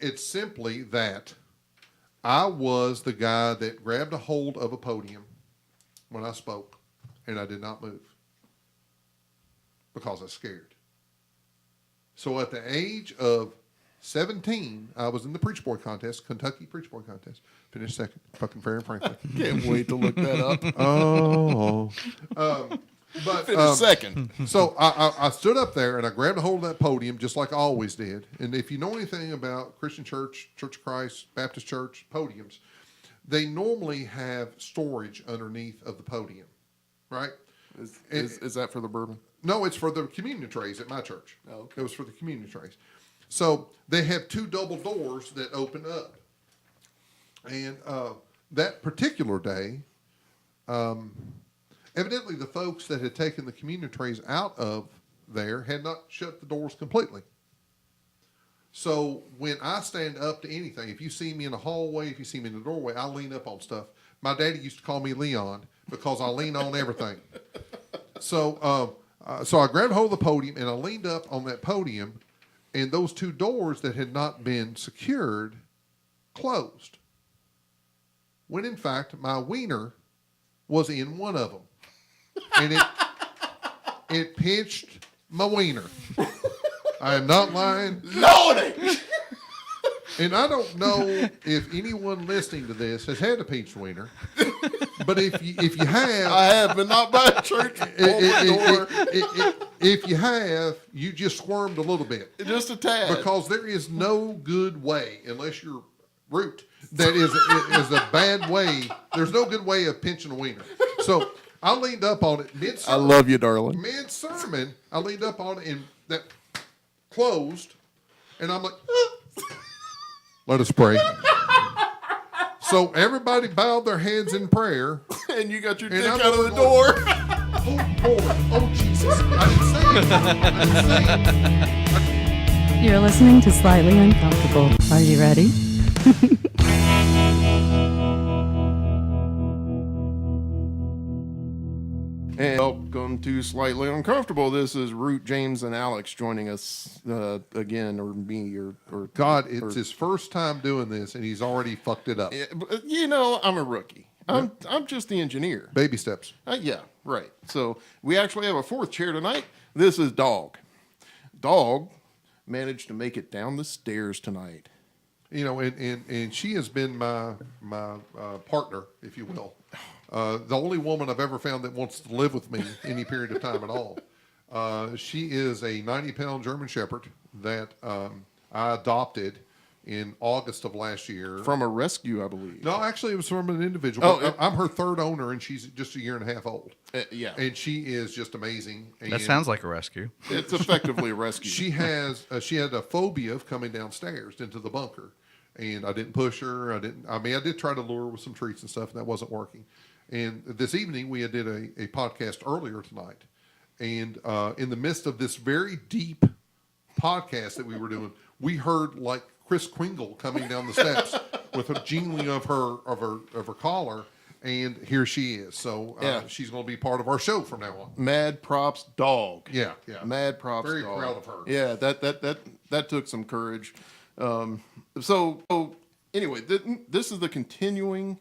It's simply that I was the guy that grabbed a hold of a podium when I spoke, and I did not move because I was scared. So at the age of 17, I was in the Preach Boy contest, Kentucky Preach Boy contest. Finished second, fucking fair and Franklin. Can't wait to look that up. But Finished second. So I stood up there and I grabbed a hold of that podium just like I always did. And if you know anything about Christian Church, Church of Christ, Baptist Church podiums, they normally have storage underneath of the podium, right? Is that for the bourbon? No, it's for the communion trays at my church. Oh, okay. It was for the communion trays. So they have two double doors that open up. And that particular day, evidently the folks that had taken the communion trays out of there had not shut the doors completely. So when I stand up to anything, if you see me in the hallway, if you see me in the doorway, I lean up on stuff. My daddy used to call me Leon because I lean on everything. So I grabbed hold of the podium and I leaned up on that podium, and those two doors that had not been secured closed. When in fact my wiener was in one of them, and it pinched my wiener. I am not lying. Lordy! And I don't know if anyone listening to this has had a pinched wiener, but if you have, I have, but not by a church. if you have, you just squirmed a little bit. Just a tad. Because there is no good way, unless you're root, that is a bad way. There's no good way of pinching a wiener. So I leaned up on it mid-sermon. I love you, darling. Mid-sermon, I leaned up on it and that closed, and I'm like, let us pray. So everybody bowed their heads in prayer. And you got your And dick I'm out of the going, door. Oh, Lord. Oh, Jesus. I didn't say it. You're listening to Slightly Uncomfortable. Are you ready? And welcome to Slightly Uncomfortable. This is Root, James, and Alex joining us again, or me, or God, it's his first time doing this, and he's already fucked it up. you know, I'm a rookie. I'm just the engineer. Baby steps. Yeah, right. So we actually have a fourth chair tonight. This is Dog. Dog managed to make it down the stairs tonight. You know, and she has been my partner, if you will. The only woman I've ever found that wants to live with me any period of time at all. She is a 90-pound German Shepherd that I adopted in August of last year. From a rescue, I believe. No, actually, it was from an individual. Oh, I'm her third owner, and she's just a year and a half old. Yeah. And she is just amazing. And That sounds like a rescue. It's effectively a rescue. she had a phobia of coming downstairs into the bunker, and I didn't push her. I did try to lure her with some treats and stuff, and that wasn't working. And this evening we did a podcast earlier tonight, and in the midst of this very deep podcast that we were doing, we heard like Kris Kringle coming down the steps with a jingling of her collar. And here she is. So she's going to be part of our show from now on. Mad props, Dog. Yeah. Mad props, Very Dog. proud of her. Yeah, that took some courage. So anyway, this is the continuing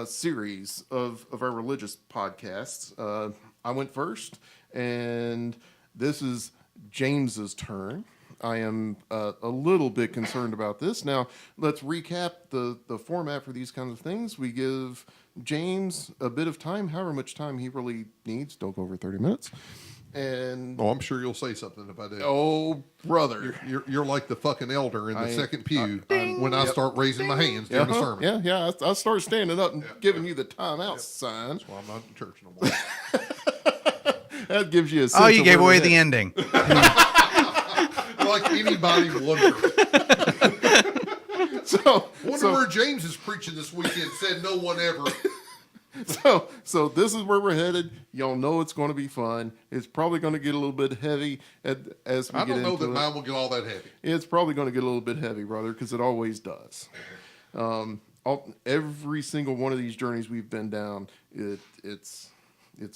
series of our religious podcasts. I went first, and this is James's turn. I am a little bit concerned about this. Now, let's recap the format for these kinds of things. We give James a bit of time, however much time he really needs. Don't go over 30 minutes. And I'm sure you'll say something if I do. oh, brother. You're like the fucking elder in the second pew when I start raising my hands during the sermon. Yeah. I start standing up and giving you the timeout sign. That's why I'm not in church no more. That gives you a sense Oh, you of gave where away we're the at. ending. Like anybody wonder. Wonder where James is preaching this weekend. Said no one ever. So this is where we're headed. Y'all know it's going to be fun. It's probably going to get a little bit heavy as we get into it. I don't know that mine will get all that heavy. It's probably going to get a little bit heavy, brother, because it always does. Every single one of these journeys we've been down, it's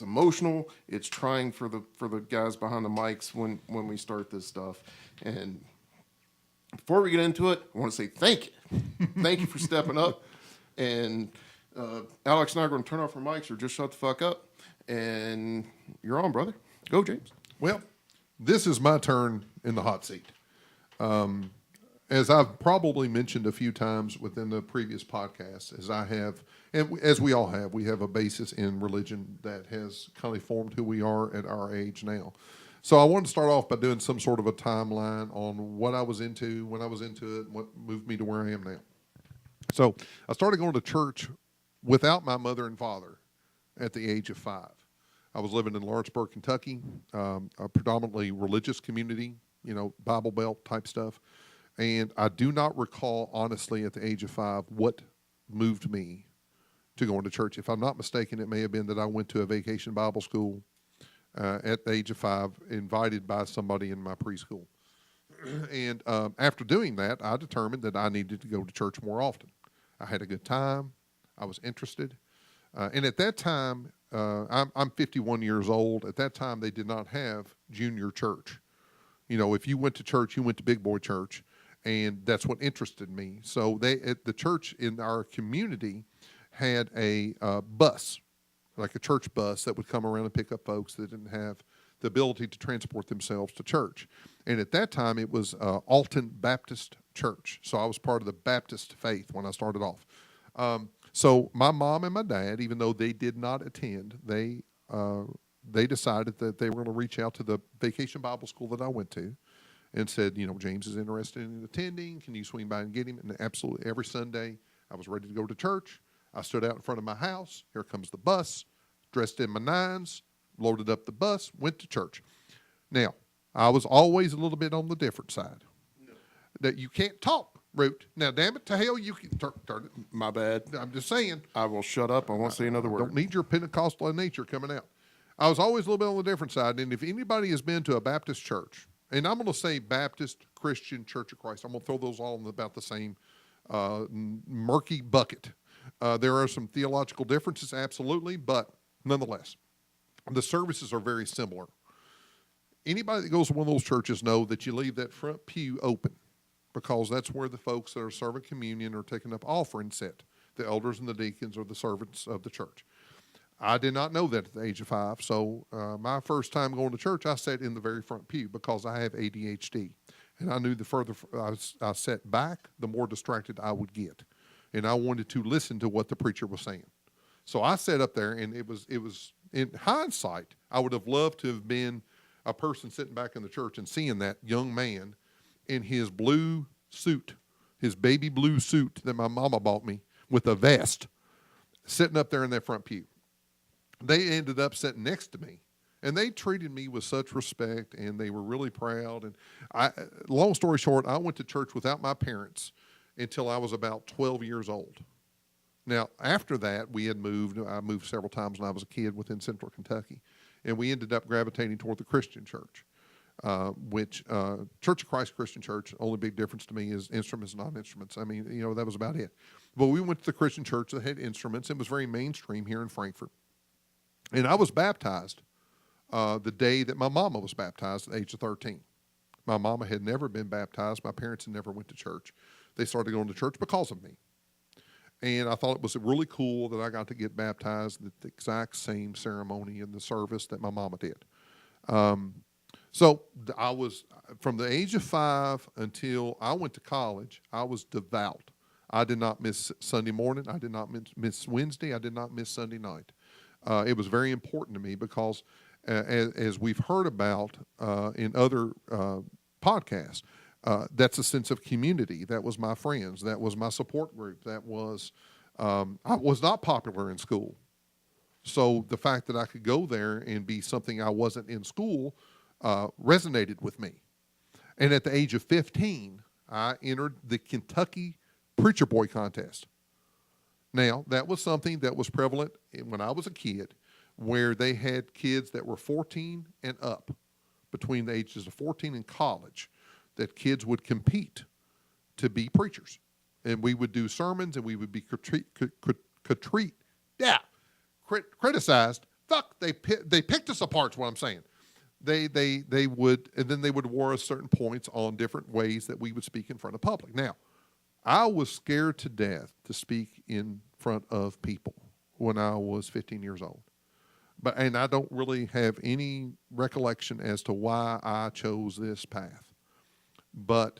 emotional. It's trying for the guys behind the mics when we start this stuff, and Before we get into it, I want to say thank you. Thank you for stepping up. And Alex and I are going to turn off our mics or just shut the fuck up. And you're on, brother. Go, James. Well, this is my turn in the hot seat. As I've probably mentioned a few times within the previous podcast, as I have, and as we all have, we have a basis in religion that has kind of formed who we are at our age now. So I wanted to start off by doing some sort of a timeline on what I was into, when I was into it, and what moved me to where I am now. So I started going to church without my mother and father at the age of 5. I was living in Lawrenceburg, Kentucky, a predominantly religious community, Bible Belt type stuff. And I do not recall, honestly, at the age of 5, what moved me to going to church. If I'm not mistaken, it may have been that I went to a vacation Bible school at the age of 5, invited by somebody in my preschool. And after doing that, I determined that I needed to go to church more often. I had a good time. I was interested. And at that time, I'm 51 years old. At that time, they did not have junior church. If you went to church, you went to big boy church, and that's what interested me. So the church in our community had a bus, like a church bus that would come around and pick up folks that didn't have the ability to transport themselves to church. And at that time, it was Alton Baptist Church. So I was part of the Baptist faith when I started off. So my mom and my dad, even though they did not attend, they decided that they were going to reach out to the vacation Bible school that I went to and said, James is interested in attending. Can you swing by and get him? And absolutely every Sunday I was ready to go to church. I stood out in front of my house. Here comes the bus, dressed in my nines, loaded up the bus, went to church. Now, I was always a little bit on the different side. No. That you can't talk, Root. Now, damn it to hell, you can turn it. My bad. I'm just saying. I will shut up. I won't say another word. Don't need your Pentecostal nature coming out. I was always a little bit on the different side. And if anybody has been to a Baptist church, and I'm going to say Baptist, Christian, Church of Christ, I'm going to throw those all in about the same murky bucket. There are some theological differences, absolutely, but nonetheless, the services are very similar. Anybody that goes to one of those churches know that you leave that front pew open because that's where the folks that are serving communion or taking up offerings sit. The elders and the deacons are the servants of the church. I did not know that at the age of 5, so my first time going to church, I sat in the very front pew because I have ADHD. And I knew the further I sat back, the more distracted I would get. And I wanted to listen to what the preacher was saying. So I sat up there, and it was in hindsight, I would have loved to have been a person sitting back in the church and seeing that young man in his blue suit, his baby blue suit that my mama bought me with a vest, sitting up there in that front pew. They ended up sitting next to me, and they treated me with such respect, and they were really proud. And long story short, I went to church without my parents until I was about 12 years old. Now, after that, we had moved. I moved several times when I was a kid within central Kentucky, and we ended up gravitating toward the Christian church, which Church of Christ Christian Church, only big difference to me is instruments, non-instruments. I mean, that was about it. But we went to the Christian church that had instruments. It was very mainstream here in Frankfort. And I was baptized the day that my mama was baptized at the age of 13. My mama had never been baptized. My parents had never went to church. They started going to church because of me. And I thought it was really cool that I got to get baptized at the exact same ceremony in the service that my mama did. So I was, from the age of 5 until I went to college, I was devout. I did not miss Sunday morning. I did not miss Wednesday. I did not miss Sunday night. It was very important to me because, as we've heard about in other podcasts, that's a sense of community. That was my friends. That was my support group. That was, I was not popular in school. So the fact that I could go there and be something I wasn't in school resonated with me. And at the age of 15, I entered the Kentucky Preacher Boy Contest. Now, that was something that was prevalent when I was a kid, where they had kids that were 14 and up, between the ages of 14 and college, that kids would compete to be preachers. And we would do sermons, and we would be criticized. Fuck, they picked us apart is what I'm saying. they would, and then they would award us certain points on different ways that we would speak in front of public. Now, I was scared to death to speak in front of people when I was 15 years old. And I don't really have any recollection as to why I chose this path. But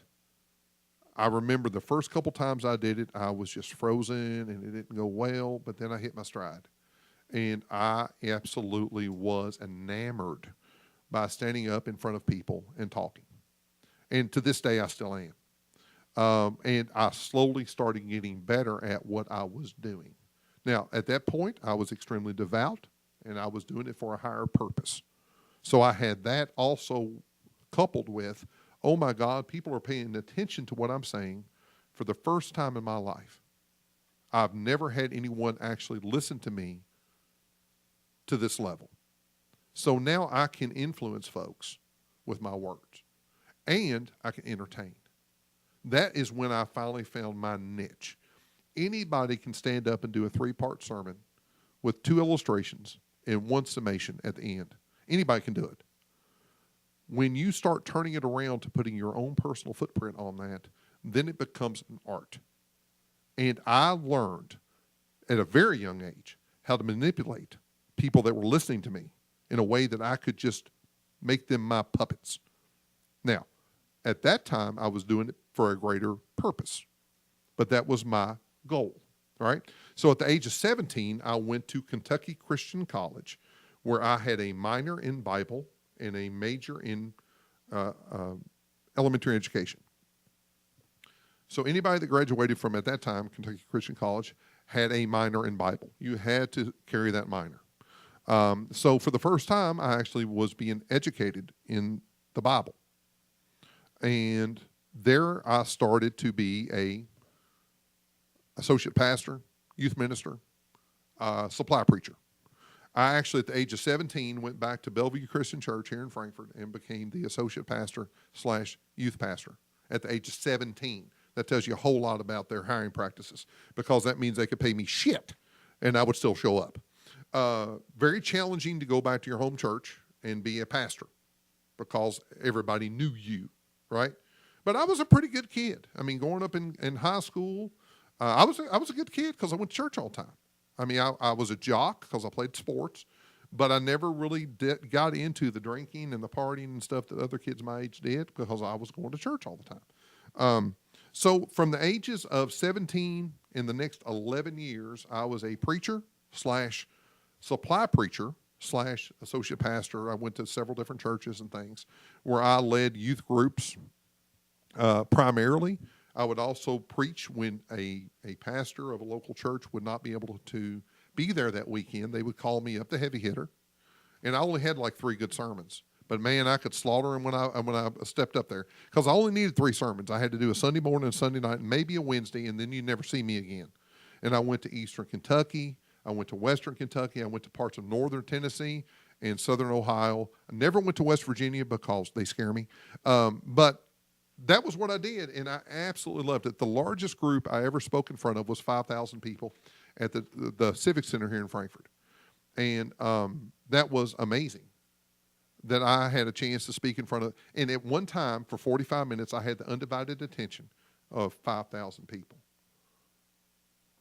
I remember the first couple times I did it, I was just frozen and it didn't go well, but then I hit my stride. And I absolutely was enamored by standing up in front of people and talking. And to this day, I still am. And I slowly started getting better at what I was doing. Now, at that point, I was extremely devout, and I was doing it for a higher purpose. So I had that also coupled with, oh my God, people are paying attention to what I'm saying for the first time in my life. I've never had anyone actually listen to me to this level. So now I can influence folks with my words, and I can entertain. That is when I finally found my niche. Anybody can stand up and do a 3-part sermon with 2 illustrations and 1 summation at the end. Anybody can do it. When you start turning it around to putting your own personal footprint on that, then it becomes an art. And I learned at a very young age how to manipulate people that were listening to me in a way that I could just make them my puppets. Now, at that time, I was doing it for a greater purpose, but that was my goal, right? So at the age of 17, I went to Kentucky Christian College, where I had a minor in Bible and a major in elementary education. So anybody that graduated from, at that time, Kentucky Christian College, had a minor in Bible. You had to carry that minor. So for the first time, I actually was being educated in the Bible. And there I started to be a associate pastor, youth minister, supply preacher. I actually, at the age of 17, went back to Bellevue Christian Church here in Frankfort and became the associate pastor / youth pastor at the age of 17. That tells you a whole lot about their hiring practices, because that means they could pay me shit and I would still show up. Very challenging to go back to your home church and be a pastor because everybody knew you, right? But I was a pretty good kid. I mean, growing up in high school, I was a good kid because I went to church all the time. I mean, I was a jock because I played sports, but I never really got into the drinking and the partying and stuff that other kids my age did because I was going to church all the time. So from the ages of 17 in the next 11 years, I was a preacher / supply preacher / associate pastor. I went to several different churches and things where I led youth groups primarily. I would also preach when a pastor of a local church would not be able to be there that weekend. They would call me up, the heavy hitter, and I only had like 3 good sermons. But man, I could slaughter them when I stepped up there because I only needed 3 sermons. I had to do a Sunday morning, a Sunday night, and maybe a Wednesday, and then you'd never see me again. And I went to Eastern Kentucky. I went to Western Kentucky. I went to parts of Northern Tennessee and Southern Ohio. I never went to West Virginia because they scare me. But that was what I did, and I absolutely loved it. The largest group I ever spoke in front of was 5,000 people at the Civic Center here in Frankfort. And that was amazing that I had a chance to speak in front of. And at one time, for 45 minutes, I had the undivided attention of 5,000 people.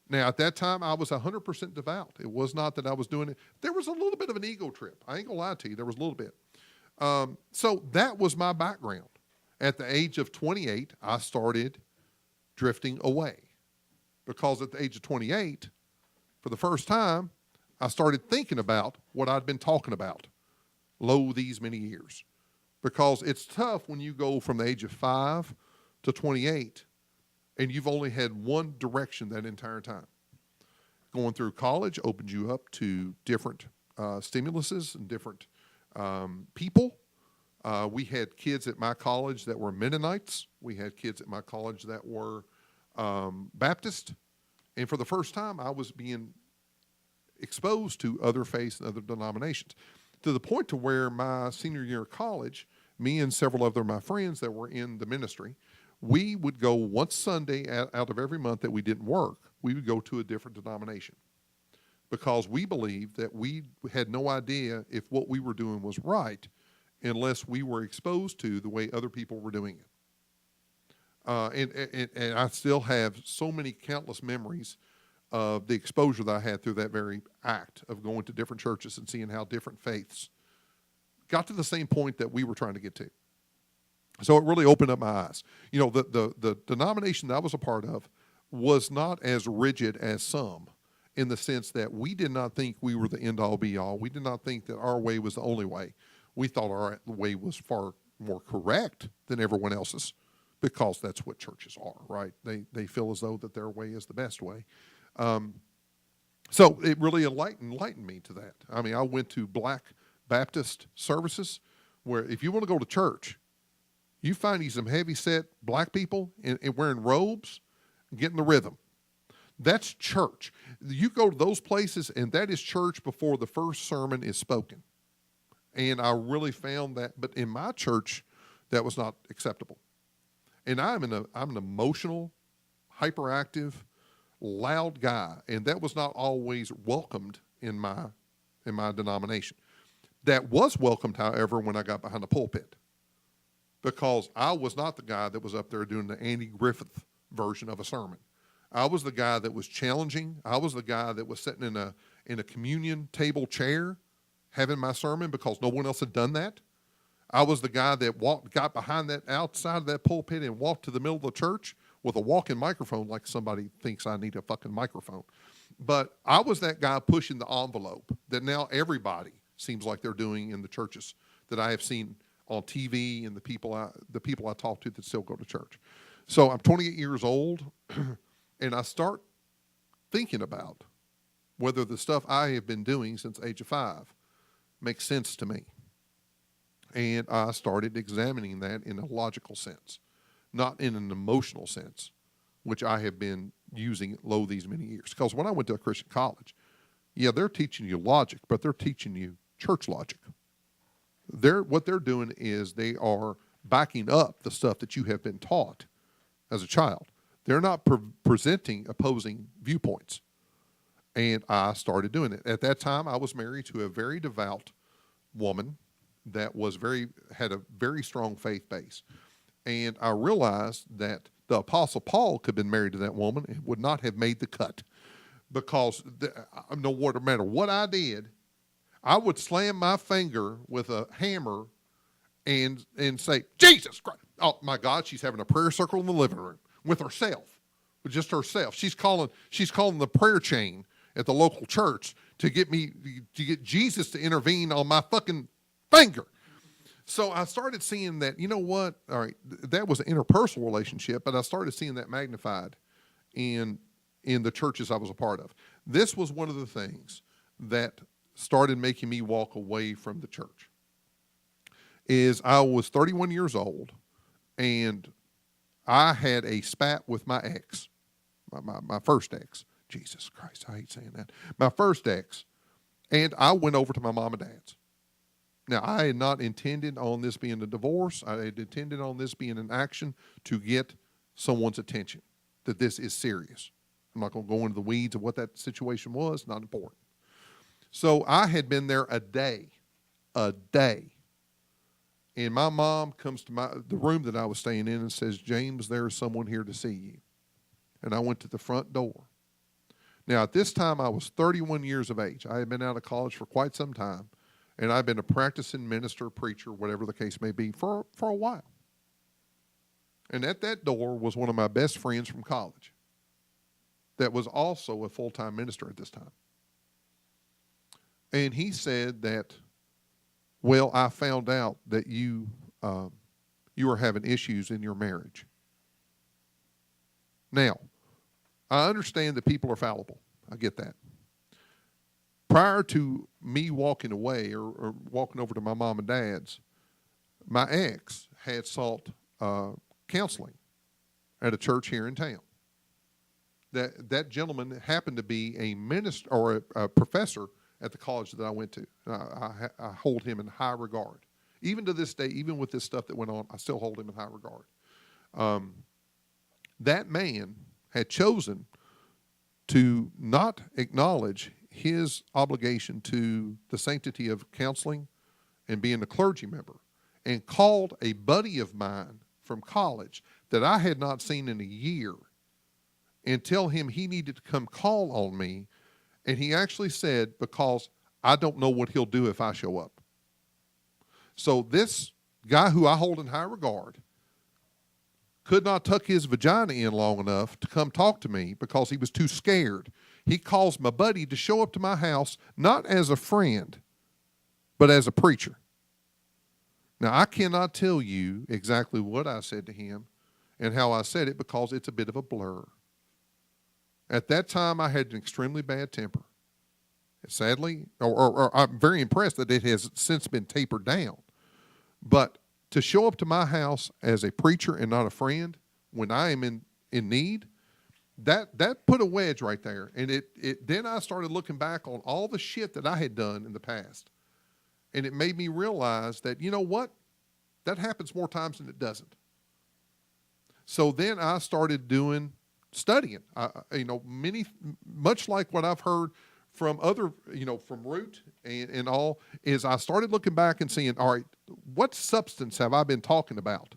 Now, at that time, I was 100% devout. It was not that I was doing it. There was a little bit of an ego trip. I ain't going to lie to you. There was a little bit. So that was my background. At the age of 28, I started drifting away because at the age of 28, for the first time, I started thinking about what I'd been talking about these many years, because it's tough when you go from the age of 5 to 28 and you've only had one direction that entire time. Going through college opened you up to different stimuluses and different people. We had kids at my college that were Mennonites. We had kids at my college that were Baptist. And for the first time, I was being exposed to other faiths and other denominations, to the point to where my senior year of college, me and several other of my friends that were in the ministry, we would go once Sunday out of every month that we didn't work, we would go to a different denomination because we believed that we had no idea if what we were doing was right unless we were exposed to the way other people were doing it. And I still have so many countless memories of the exposure that I had through that very act of going to different churches and seeing how different faiths got to the same point that we were trying to get to. So it really opened up my eyes. You know, the denomination that I was a part of was not as rigid as some, in the sense that we did not think we were the end-all be-all. We did not think that our way was the only way. We thought our way was far more correct than everyone else's, because that's what churches are, right? They feel as though that their way is the best way. So it really enlightened me to that. I mean, I went to Black Baptist services where if you want to go to church, you find you some heavy-set black people and wearing robes, getting the rhythm. That's church. You go to those places, and that is church before the first sermon is spoken. And I really found that, but in my church, that was not acceptable. And I'm an emotional, hyperactive, loud guy, and that was not always welcomed in my denomination. That was welcomed, however, when I got behind the pulpit, because I was not the guy that was up there doing the Andy Griffith version of a sermon. I was the guy that was challenging. I was the guy that was sitting in a communion table chair having my sermon because no one else had done that. I was the guy that got behind that outside of that pulpit and walked to the middle of the church with a walking microphone, like somebody thinks I need a fucking microphone. But I was that guy pushing the envelope that now everybody seems like they're doing in the churches that I have seen on TV and the people I talk to that still go to church. So I'm 28 years old, and I start thinking about whether the stuff I have been doing since age of 5 makes sense to me. And I started examining that in a logical sense, not in an emotional sense, which I have been using these many years. Because when I went to a Christian college, yeah, they're teaching you logic, but they're teaching you church logic. What they're doing is they are backing up the stuff that you have been taught as a child. They're not presenting opposing viewpoints. And I started doing it. At that time, I was married to a very devout woman that had a very strong faith base. And I realized that the Apostle Paul could have been married to that woman and would not have made the cut, because no matter what I did, I would slam my finger with a hammer and say, Jesus Christ. Oh my God, she's having a prayer circle in the living room with herself, with just herself. She's calling the prayer chain at the local church to get Jesus to intervene on my fucking finger. So I started seeing that, you know what? All right, that was an interpersonal relationship, but I started seeing that magnified in the churches I was a part of. This was one of the things that started making me walk away from the church. Is I was 31 years old, and I had a spat with my ex, my first ex. Jesus Christ, I hate saying that. My first ex, and I went over to my mom and dad's. Now, I had not intended on this being a divorce. I had intended on this being an action to get someone's attention, that this is serious. I'm not going to go into the weeds of what that situation was, not important. So I had been there a day, and my mom comes to the room that I was staying in and says, James, there is someone here to see you. And I went to the front door. Now, at this time, I was 31 years of age. I had been out of college for quite some time, and I've been a practicing minister, preacher, whatever the case may be, for a while. And at that door was one of my best friends from college that was also a full-time minister at this time. And he said that, well, I found out that you are having issues in your marriage. Now, I understand that people are fallible. I get that. Prior to me walking away or walking over to my mom and dad's, my ex had sought counseling at a church here in town. That gentleman happened to be a minister or a professor at the college that I went to. I hold him in high regard. Even to this day, even with this stuff that went on, I still hold him in high regard. That man had chosen to not acknowledge his obligation to the sanctity of counseling and being a clergy member and called a buddy of mine from college that I had not seen in a year and tell him he needed to come call on me. And he actually said, because I don't know what he'll do if I show up. So this guy who I hold in high regard could not tuck his vagina in long enough to come talk to me because he was too scared. He calls my buddy to show up to my house, not as a friend, but as a preacher. Now, I cannot tell you exactly what I said to him and how I said it because it's a bit of a blur. At that time, I had an extremely bad temper. Sadly, or I'm very impressed that it has since been tapered down. But to show up to my house as a preacher and not a friend when I am in need, that put a wedge right there. And then I started looking back on all the shit that I had done in the past. And it made me realize that, you know what? That happens more times than it doesn't. So then I started studying, much like what I've heard from other, from Root and all, is I started looking back and seeing, all right, what substance have I been talking about?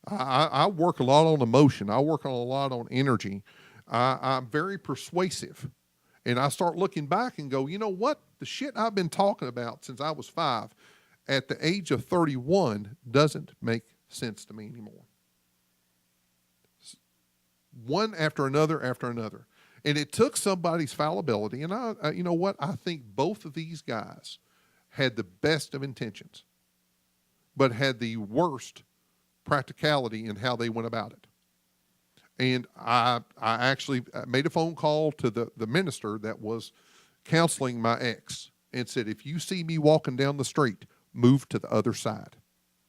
I work a lot on emotion. I work a lot on energy. I'm very persuasive. And I start looking back and go, you know what? The shit I've been talking about since I was 5 at the age of 31 doesn't make sense to me anymore. One after another after another. And it took somebody's fallibility. And you know what? I think both of these guys had the best of intentions, but had the worst practicality in how they went about it. And I actually made a phone call to the minister that was counseling my ex and said, if you see me walking down the street, move to the other side.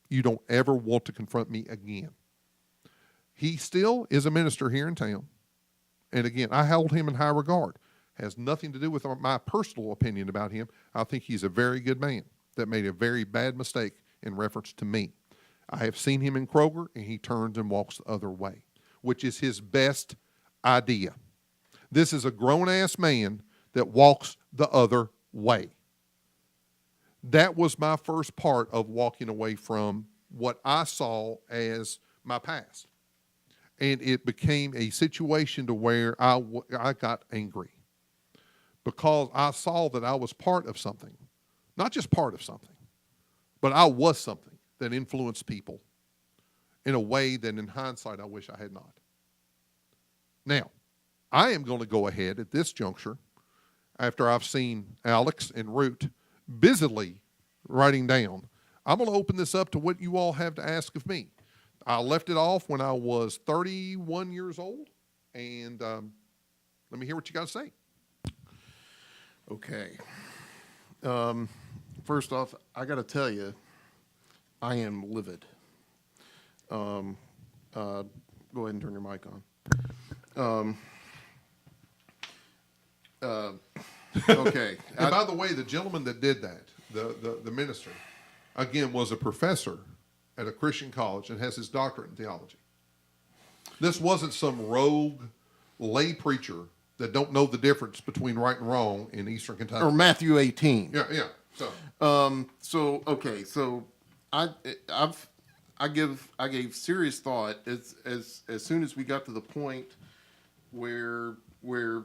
You don't ever want to confront me again. He still is a minister here in town. And again, I held him in high regard. Has nothing to do with my personal opinion about him. I think he's a very good man that made a very bad mistake in reference to me. I have seen him in Kroger, and he turns and walks the other way, which is his best idea. This is a grown-ass man that walks the other way. That was my first part of walking away from what I saw as my past. And it became a situation to where I got angry because I saw that I was part of something. Not just part of something, but I was something that influenced people in a way that in hindsight I wish I had not. Now, I am going to go ahead at this juncture, after I've seen Alex and Root busily writing down, I'm going to open this up to what you all have to ask of me. I left it off when I was 31 years old, and let me hear what you got to say. Okay. First off, I got to tell you, I am livid. Go ahead and turn your mic on. Okay. And by the way, the gentleman that did that, the minister, again, was a professor at a Christian college and has his doctorate in theology. This wasn't some rogue lay preacher that don't know the difference between right and wrong in Eastern Kentucky. Or Matthew 18. Yeah. So I gave serious thought as soon as we got to the point where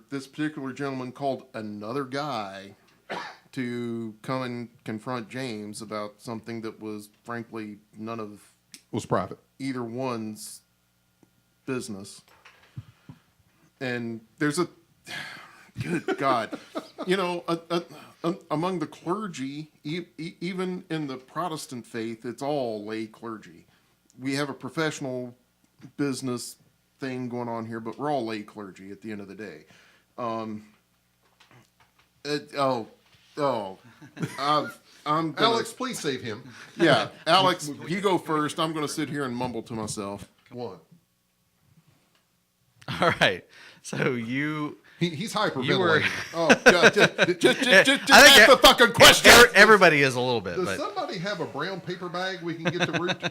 this particular gentleman called another guy to come and confront James about something that was frankly none of was private. Either one's business. And there's a good God, among the clergy, even in the Protestant faith, it's all lay clergy. We have a professional business thing going on here, but we're all lay clergy at the end of the day. I'm gonna, Alex, please save him. Yeah, Alex, you go first. I'm going to sit here and mumble to myself. One. All right. So he's hyperventilating. You were. Oh, God, just ask the fucking question. Everybody is a little bit. Does somebody have a brown paper bag we can get the Root?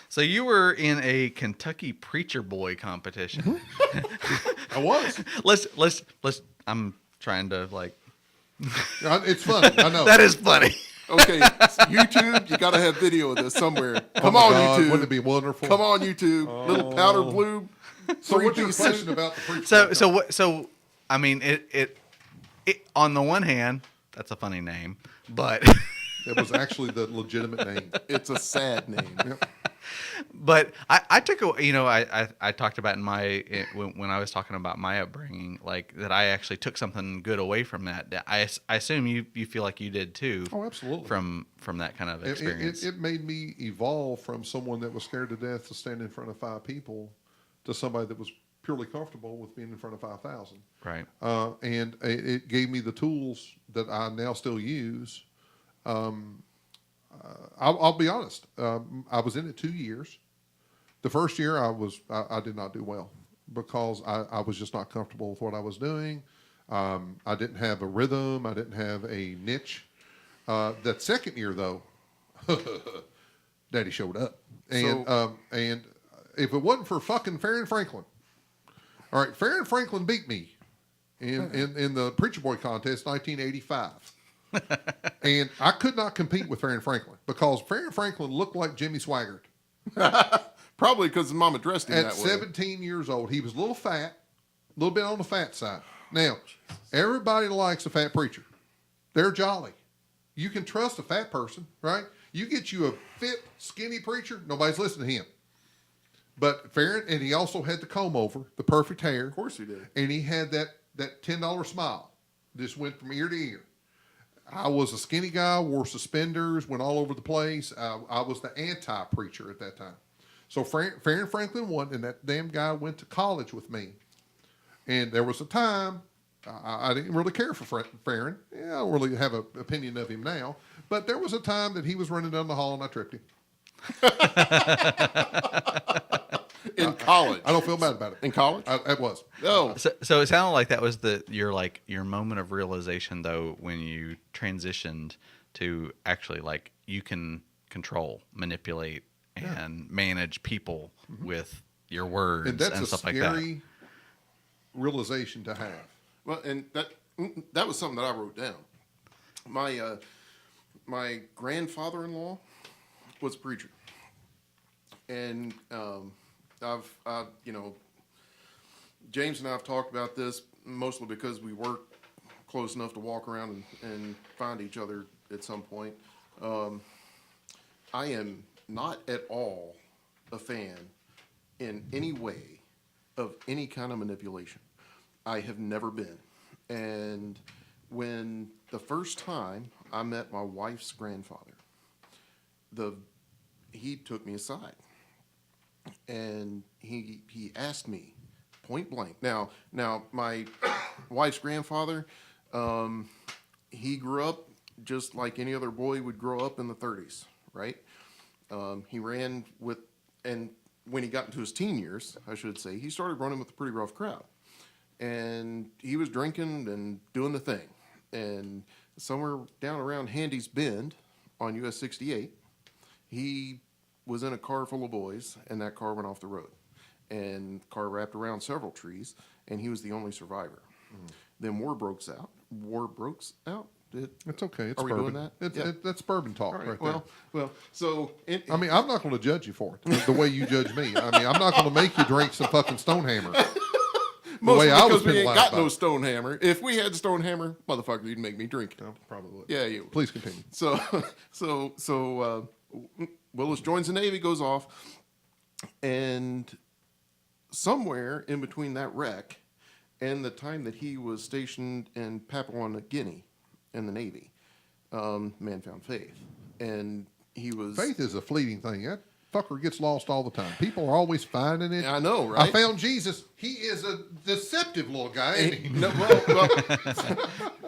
So you were in a Kentucky Preacher Boy competition. I was. Let's. I'm trying to It's funny. I know that is funny. Okay, YouTube, you got to have video of this somewhere. Come Oh my on, God, YouTube. wouldn't it be wonderful? Come on, YouTube. Little powder blue. So what's your 3D question suit. about the preacher? So I mean, it on the one hand, that's a funny name, but It was actually the legitimate name. It's a sad name. but I took a, I talked about when I was talking about my upbringing, like that I actually took something good away from that. I assume you feel like you did too. Oh, absolutely. From that kind of experience. It made me evolve from someone that was scared to death to stand in front of 5 people to somebody that was purely comfortable with being in front of 5,000. Right. And it gave me the tools that I now still use. I'll be honest. I was in it 2 years. The first year I did not do well because I was just not comfortable with what I was doing. I didn't have a rhythm. I didn't have a niche. That second year though, Daddy showed up. And if it wasn't for fucking Farron Franklin, all right, Farron Franklin beat me in the Preacher Boy contest 1985. And I could not compete with Farron Franklin because Farron Franklin looked like Jimmy Swaggart. Probably because his mama dressed him At that way. 17 years old, he was a little fat, a little bit on the fat side. Now, everybody likes a fat preacher. They're jolly. You can trust a fat person, right? You get you a fit, skinny preacher, nobody's listening to him. But Farron, and he also had the comb over, the perfect hair. Of course he did. And he had that $10 smile. Just went from ear to ear. I was a skinny guy, wore suspenders, went all over the place. I was the anti-preacher at that time. So Farron Franklin won, and that damn guy went to college with me. And there was a time I didn't really care for Farron. Yeah, I don't really have an opinion of him now. But there was a time that he was running down the hall and I tripped him. In college. I don't feel bad about it. In college? It was. Oh. So it sounded like that was your moment of realization though when you transitioned to actually like you can control, manipulate, and manage people with your words And that's and a stuff like scary realization to have. Well, and that was something that I wrote down. My grandfather-in-law was a preacher. And James and I have talked about this mostly because we work close enough to walk around and find each other at some point. I am not at all a fan in any way of any kind of manipulation. I have never been. And when the first time I met my wife's grandfather, he took me aside. And he asked me point blank. Now my wife's grandfather, he grew up just like any other boy would grow up in the 30s, right? He ran with, and when he got into his teen years, I should say, he started running with a pretty rough crowd. And he was drinking and doing the thing. And somewhere down around Handy's Bend on US 68, he was in a car full of boys, and that car went off the road. And the car wrapped around several trees, and he was the only survivor. Then war broke out. It's okay. It's Are we bourbon. doing that? That's bourbon talk All right, right there. well, so... I mean, I'm not going to judge you for it the way you judge me. I mean, I'm not going to make you drink some fucking Stonehammer. Mostly way I was because we ain't penalized got by no it. Stonehammer. If we had Stonehammer, motherfucker, you'd make me drink it. No, probably would. Yeah, you would. Please continue. So Willis joins the Navy, goes off, and somewhere in between that wreck and the time that he was stationed in Papua New Guinea in the Navy, man found faith, and he was Faith is a fleeting thing. That fucker gets lost all the time. People are always finding it. I know, I right? found Jesus. He is a deceptive little guy. Isn't he? No, well,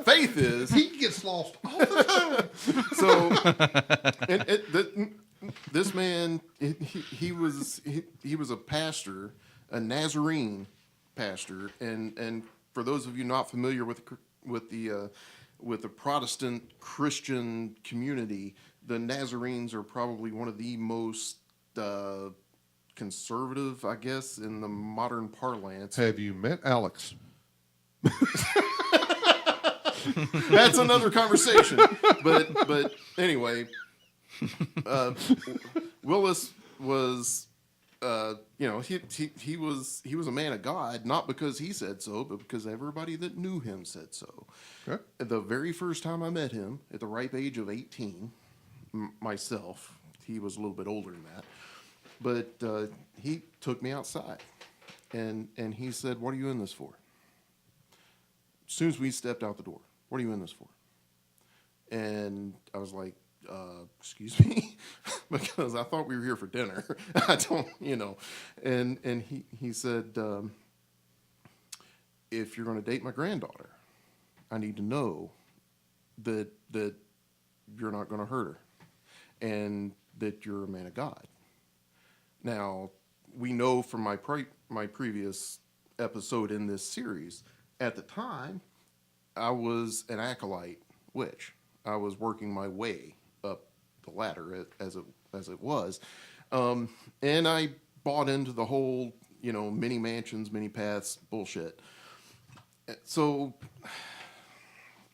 faith is He gets lost all the time. so. This man, he was a pastor, a Nazarene pastor, and for those of you not familiar with the Protestant Christian community, the Nazarenes are probably one of the most conservative, I guess, in the modern parlance. Have you met Alex? That's another conversation. But anyway, Willis was, he was a man of God, not because he said so, but because everybody that knew him said so. Okay. The very first time I met him, at the ripe age of 18, myself, he was a little bit older than that, but he took me outside, and he said, "What are you in this for?" As soon as we stepped out the door, "What are you in this for?" And I was like, excuse me, because I thought we were here for dinner. I don't, and he said, if you're going to date my granddaughter, I need to know that you're not going to hurt her and that you're a man of God. Now, we know from my previous episode in this series, at the time, I was an acolyte witch. I was working my way up the ladder as it was, and I bought into the whole mini mansions, mini paths bullshit. So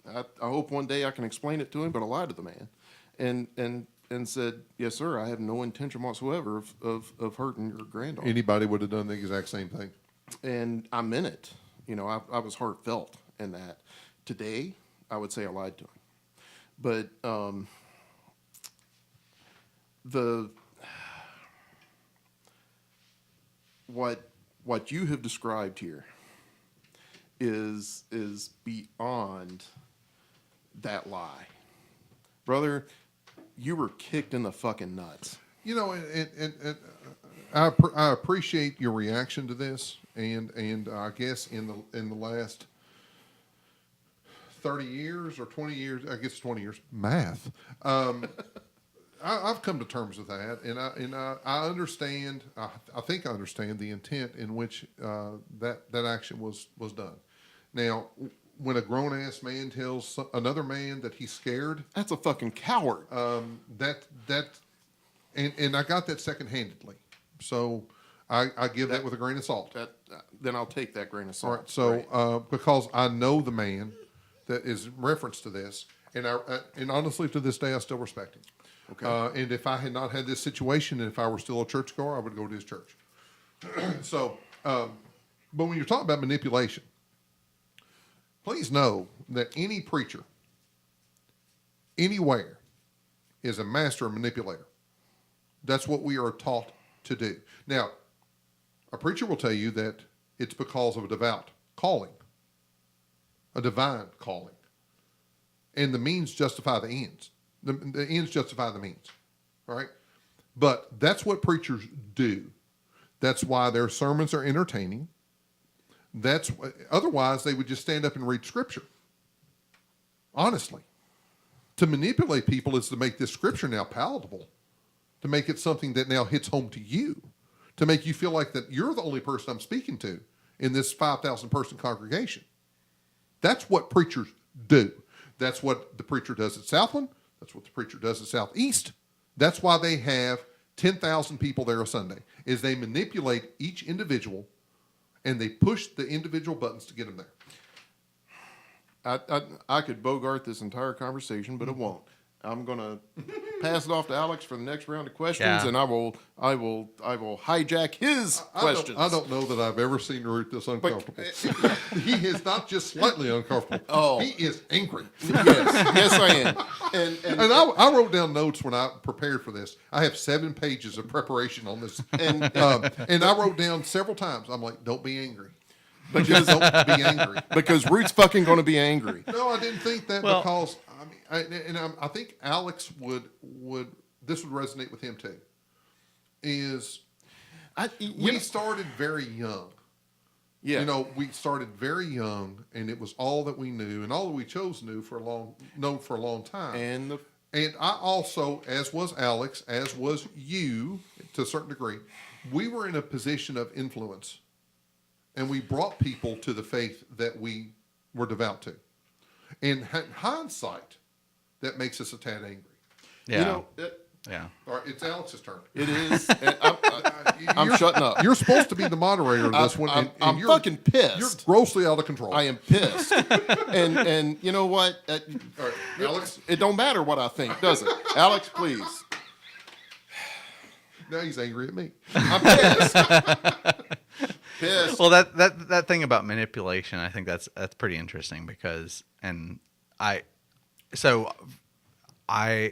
I hope one day I can explain it to him, but I lied to the man, and said, "Yes, sir, I have no intention whatsoever of hurting your granddaughter." Anybody would have done the exact same thing. And I meant it. I was heartfelt in that. Today, I would say I lied to him. But what you have described here is beyond that lie, brother. You were kicked in the fucking nuts. And I appreciate your reaction to this, and I guess in the last 30 years or 20 years, I guess 20 years, math. I've come to terms with that, and I understand. I think I understand the intent in which that action was done. Now, when a grown ass man tells another man that he's scared, that's a fucking coward. And I got that secondhandedly, so I give that with a grain of salt. Then I'll take that grain of salt. All right, so because I know the man that is reference to this, and honestly, to this day, I still respect him. Okay. And if I had not had this situation, and if I were still a churchgoer, I would go to his church. So, but when you're talking about manipulation, please know that any preacher, anywhere, is a master manipulator. That's what we are taught to do. Now, a preacher will tell you that it's because of a devout calling, a divine calling. And the means justify the ends. The ends justify the means. All right? But that's what preachers do. That's why their sermons are entertaining. Otherwise, they would just stand up and read scripture. Honestly. To manipulate people is to make this scripture now palatable. To make it something that now hits home to you. To make you feel like that you're the only person I'm speaking to in this 5,000 person congregation. That's what preachers do. That's what the preacher does at Southland. That's what the preacher does at Southeast. That's why they have 10,000 people there a Sunday, is they manipulate each individual and they push the individual buttons to get them there. I could bogart this entire conversation, but it won't. I'm going to pass it off to Alex for the next round of questions, and I will hijack his questions. I don't know that I've ever seen Root this uncomfortable. He is not just slightly uncomfortable. Oh. He is angry. Yes, I am. And I wrote down notes when I prepared for this. I have 7 pages of preparation on this, and I wrote down several times. I'm like, don't be angry. Just don't be angry. Because Root's fucking going to be angry. No, I didn't think that because I think Alex would this would resonate with him too. We started very young. Yeah. We started very young, and it was all that we knew, and all that we chose knew for a long time. And I also, as was Alex, as was you to a certain degree, we were in a position of influence, and we brought people to the faith that we were devout to. In hindsight, that makes us a tad angry. Yeah. Yeah. All right, it's Alex's turn. It is. And I'm shutting up. You're supposed to be the moderator of this one. And I'm you're, fucking pissed. You're grossly out of control. I am pissed. and you know what? All right, Alex. It don't matter what I think, does it? Alex, please. Now he's angry at me. I'm pissed. Pissed. Well, that thing about manipulation, I think that's pretty interesting because,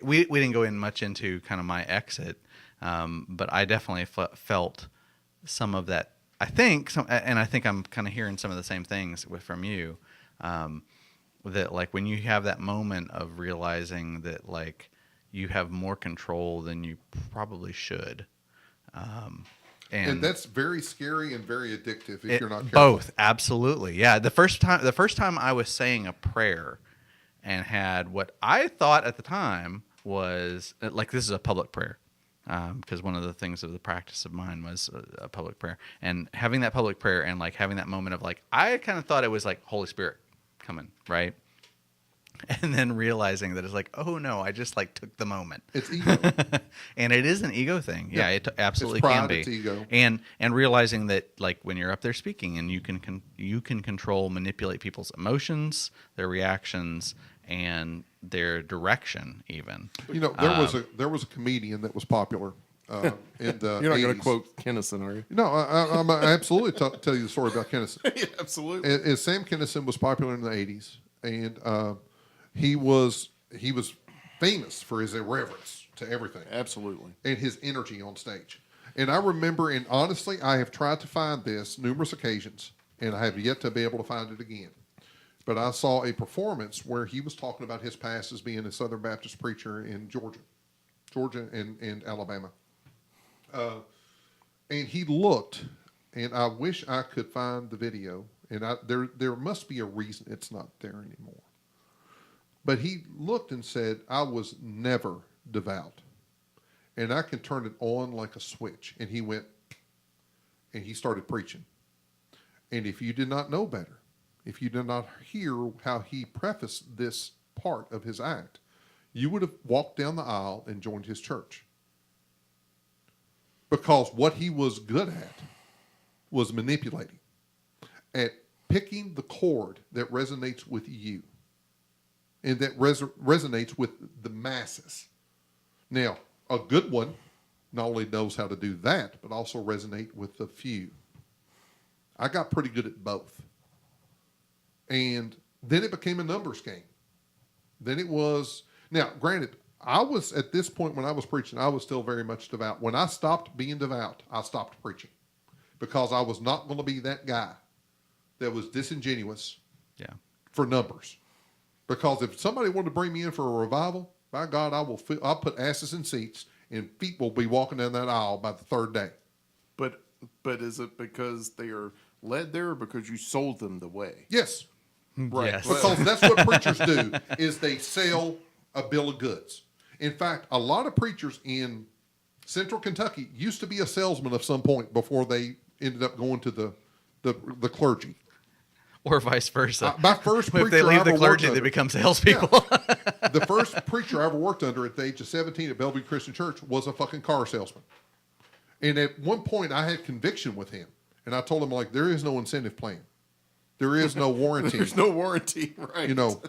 we didn't go in much into kind of my exit, but I definitely felt some of that. I think I'm kind of hearing some of the same things from you, that like when you have that moment of realizing that like you have more control than you probably should. And that's very scary and very addictive if you're not careful. Both, absolutely. Yeah. The first time I was saying a prayer and had what I thought at the time was like, this is a public prayer. Because one of the things of the practice of mine was a public prayer, and having that public prayer and like having that moment of like, I kind of thought it was like Holy Spirit coming, right? And then realizing that it's like, oh no, I just like took the moment. It's ego. And it is an ego thing. Yeah, it absolutely It's pride, can be. it's ego. And realizing that like when you're up there speaking and you can control, manipulate people's emotions, their reactions, and their direction even. You know, there was a comedian that was popular in the You're not 80s. going to quote Kennison, are you? No, I'm absolutely tell you the story about Kennison. Yeah, absolutely. And Sam Kinison was popular in the 80s, and he was famous for his irreverence to everything Absolutely. and his energy on stage. And I remember, and honestly, I have tried to find this numerous occasions, and I have yet to be able to find it again. But I saw a performance where he was talking about his past as being a Southern Baptist preacher in Georgia and Alabama. And he looked, and I wish I could find the video, and there must be a reason it's not there anymore. But he looked and said, I was never devout. And I can turn it on like a switch. And he went, and he started preaching. And if you did not know better, if you did not hear how he prefaced this part of his act, you would have walked down the aisle and joined his church. Because what he was good at was manipulating, at picking the chord that resonates with you and that resonates with the masses. Now, a good one not only knows how to do that, but also resonate with the few. I got pretty good at both. And then it became a numbers game. Then it was, now granted, I was at this point when I was preaching, I was still very much devout. When I stopped being devout, I stopped preaching because I was not going to be that guy that was disingenuous for numbers. Because if somebody wanted to bring me in for a revival, by God, I'll put asses in seats and feet will be walking down that aisle by the third day. But is it because they are led there or because you sold them the way? Yes. Right. Yes. Because that's what preachers do, is they sell a bill of goods. In fact, a lot of preachers in Central Kentucky used to be a salesman of some point before they ended up going to the clergy. Or vice versa. My first preacher if they leave I the ever clergy, worked they under- become salespeople. The first preacher I ever worked under at the age of 17 at Bellevue Christian Church was a fucking car salesman. And at one point, I had conviction with him. And I told him, like, there is no incentive plan. There is no warranty. There's no warranty, right? You know,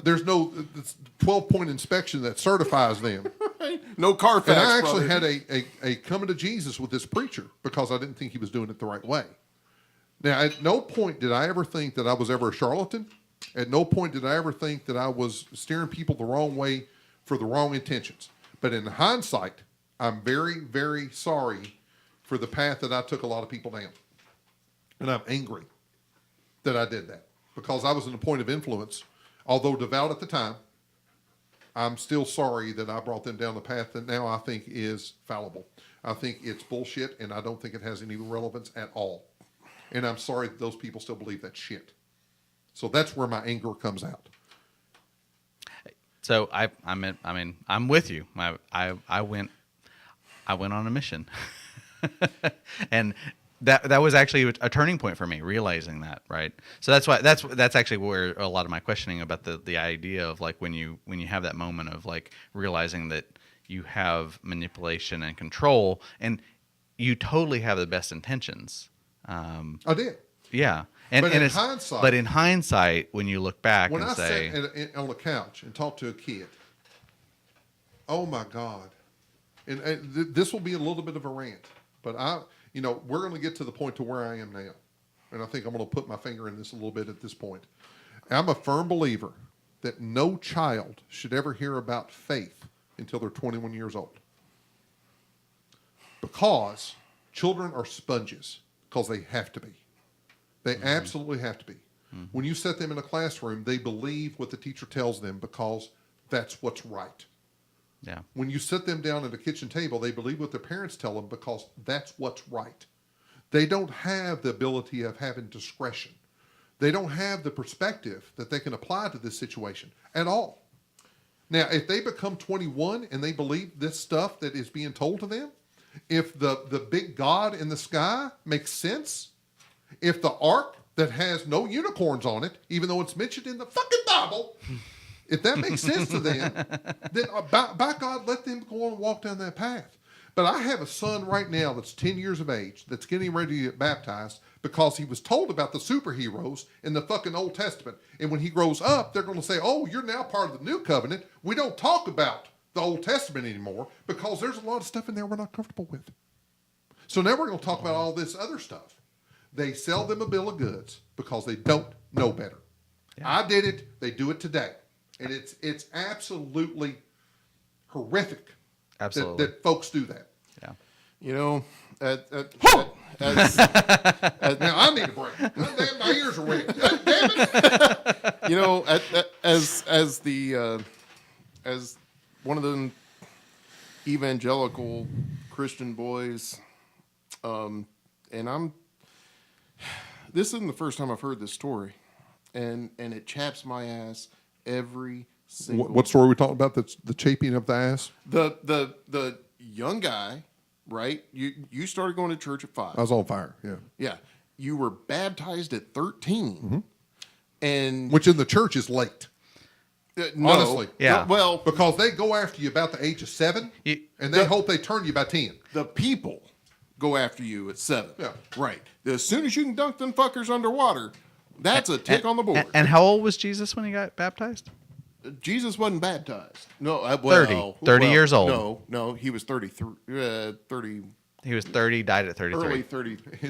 there's no 12-point inspection that certifies them. Right. No Carfax. And I actually brother. had a coming to Jesus with this preacher because I didn't think he was doing it the right way. Now, at no point did I ever think that I was ever a charlatan. At no point did I ever think that I was steering people the wrong way for the wrong intentions. But in hindsight, I'm very, very sorry for the path that I took a lot of people down. And I'm angry that I did that because I was in a point of influence. Although devout at the time, I'm still sorry that I brought them down the path that now I think is fallible. I think it's bullshit, and I don't think it has any relevance at all. And I'm sorry that those people still believe that shit. So that's where my anger comes out. So I'm with you. I went on a mission, and that was actually a turning point for me, realizing that, right? So that's actually where a lot of my questioning about the idea of like when you have that moment of like realizing that you have manipulation and control, and you totally have the best intentions. I did. Yeah. And, But and in it's, hindsight- but in hindsight, when you look back When and I say, sat on the couch and talked to a kid, oh my God. And this will be a little bit of a rant, but we're going to get to the point to where I am now. And I think I'm going to put my finger in this a little bit at this point. I'm a firm believer that no child should ever hear about faith until they're 21 years old. Because children are sponges, because they have to be. They absolutely have to be. When you set them in a classroom, they believe what the teacher tells them because that's what's right. yeah, When you sit them down at a kitchen table, they believe what their parents tell them because that's what's right. They don't have the ability of having discretion. They don't have the perspective that they can apply to this situation at all. Now, if they become 21 and they believe this stuff that is being told to them, if the big God in the sky makes sense, if the ark that has no unicorns on it, even though it's mentioned in the fucking Bible, if that makes sense to them, then by God, let them go on and walk down that path. But I have a son right now that's 10 years of age that's getting ready to get baptized because he was told about the superheroes in the fucking Old Testament. And when he grows up, they're going to say, oh, you're now part of the new covenant. We don't talk about the Old Testament anymore because there's a lot of stuff in there we're not comfortable with. So now we're going to talk about all this other stuff. They sell them a bill of goods because they don't know better. Yeah. I did it. They do it today. And it's absolutely horrific absolutely. that folks do that. Yeah. You know, Now I need a break. God damn, my ears are ringing. God damn it. you know, as one of the evangelical Christian boys, and this isn't the first time I've heard this story, and it chaps my ass every single. What story are we talking about? That's the chafing of the ass. The young guy, right? You started going to church at 5. I was on fire. Yeah. Yeah, you were baptized at 13, and Which in the church is late. no, honestly. Yeah. Well, Because they go after you about the age of 7, and they hope they turn you by 10. the people go after you at 7. Yeah. Right. As soon as you can dunk them fuckers underwater, that's a tick on the board. And how old was Jesus when he got baptized? Jesus wasn't baptized. No, 30 years old. No, he was 33, 30, He was 30, died at 33.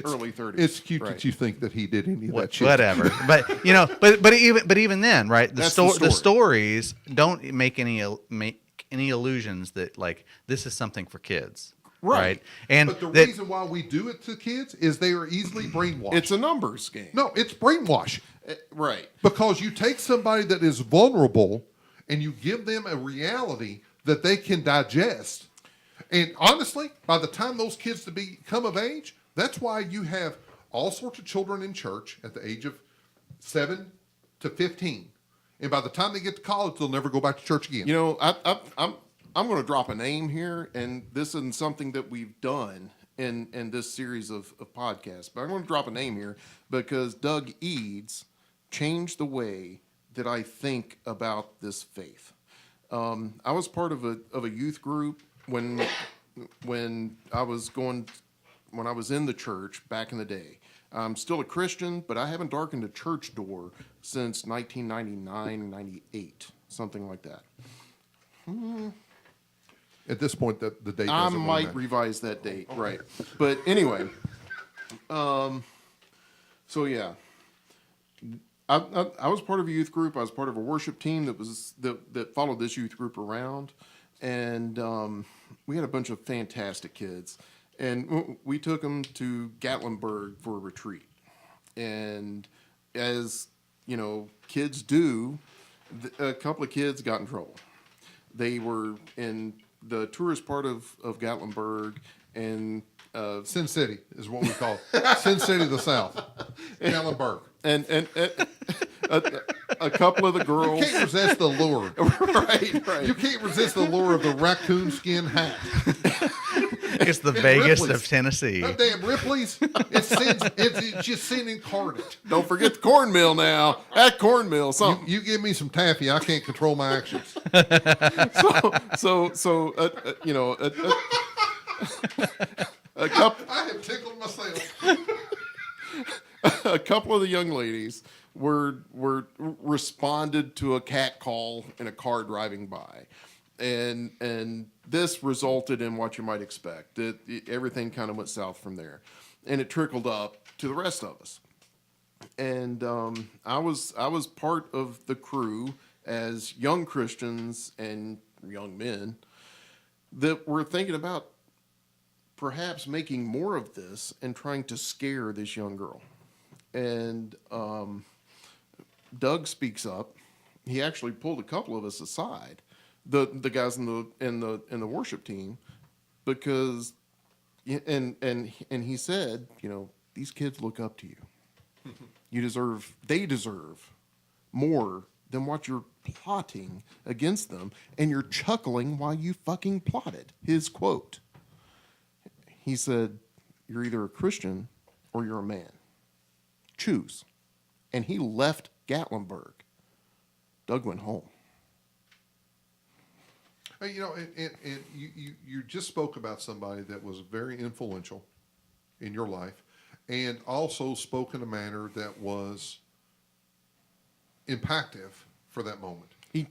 early 30s. It's cute Right. that you think that he did any of that shit. Whatever. But but even then, right? That's the story. The stories don't make any illusions that like this is something for kids. Right. And But the that, reason why we do it to kids is they are easily brainwashed. It's a numbers game. No, it's brainwashing. Right. Because you take somebody that is vulnerable and you give them a reality that they can digest. And honestly, by the time those kids to become of age, that's why you have all sorts of children in church at the age of 7 to 15. And by the time they get to college, they'll never go back to church again. You know, I'm going to drop a name here, and this isn't something that we've done in this series of podcasts, but I'm going to drop a name here because Doug Eads changed the way that I think about this faith. I was part of a youth group when I was in the church back in the day. I'm still a Christian, but I haven't darkened a church door since 1999, 98, something like that. At this point, the date I doesn't might matter. revise that date, right? But anyway, so yeah, I was part of a youth group. I was part of a worship team that followed this youth group around, and we had a bunch of fantastic kids, and we took them to Gatlinburg for a retreat. And as you know, kids do, a couple of kids got in trouble. They were in the tourist part of Gatlinburg, and Sin City is what we call it. Sin City, the South. Gatlinburg. and a couple of the girls. You can't resist the lure. right. You can't resist the lure of the raccoon skin hat. It's the Vegas Ripley's. of Tennessee. That damn Ripley's. It's just sin incarnate. Don't forget the cornmeal now. That cornmeal, something. You give me some taffy, I can't control my actions. You know, a couple. I have tickled myself. A couple of the young ladies were responded to a cat call in a car driving by, and this resulted in what you might expect. Everything kind of went south from there, and it trickled up to the rest of us. And I was part of the crew as young Christians and young men that were thinking about perhaps making more of this and trying to scare this young girl. And Doug speaks up. He actually pulled a couple of us aside, the guys in the worship team, because and he said, you know, these kids look up to you. They deserve more than what you're plotting against them, and you're chuckling while you fucking plotted. His quote. He said, "You're either a Christian or you're a man. Choose." And he left Gatlinburg. Doug went home. Hey, you know, and you just spoke about somebody that was very influential in your life, and also spoke in a manner that was impactful for that moment. He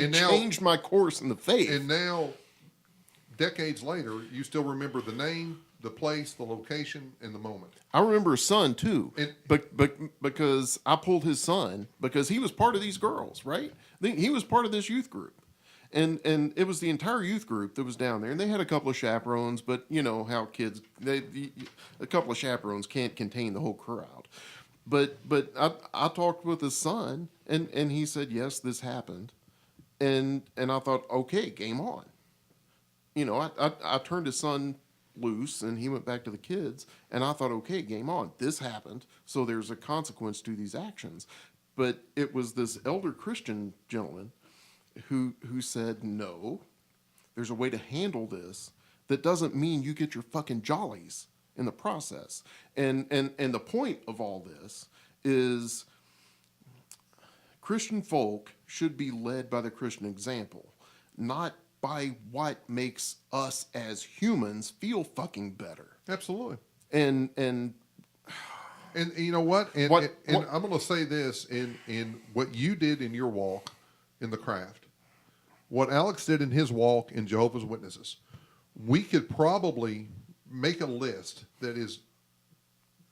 And now- changed my course in the faith. And now, decades later, you still remember the name, the place, the location, and the moment. I remember his son too, And- because I pulled his son because he was part of these girls, right? He was part of this youth group, and it was the entire youth group that was down there, and they had a couple of chaperones, but you know how kids, a couple of chaperones can't contain the whole crowd. But I talked with his son, and he said, yes, this happened, and I thought, okay, game on. You know, I turned his son loose, and he went back to the kids, and I thought, okay, game on. This happened, so there's a consequence to these actions. But it was this elder Christian gentleman who said, no, there's a way to handle this that doesn't mean you get your fucking jollies in the process. And the point of all this is Christian folk should be led by the Christian example, not by what makes us as humans feel fucking better. Absolutely. And you know what? And What- I'm going to say this in what you did in your walk in the craft, what Alex did in his walk in Jehovah's Witnesses, we could probably make a list that is,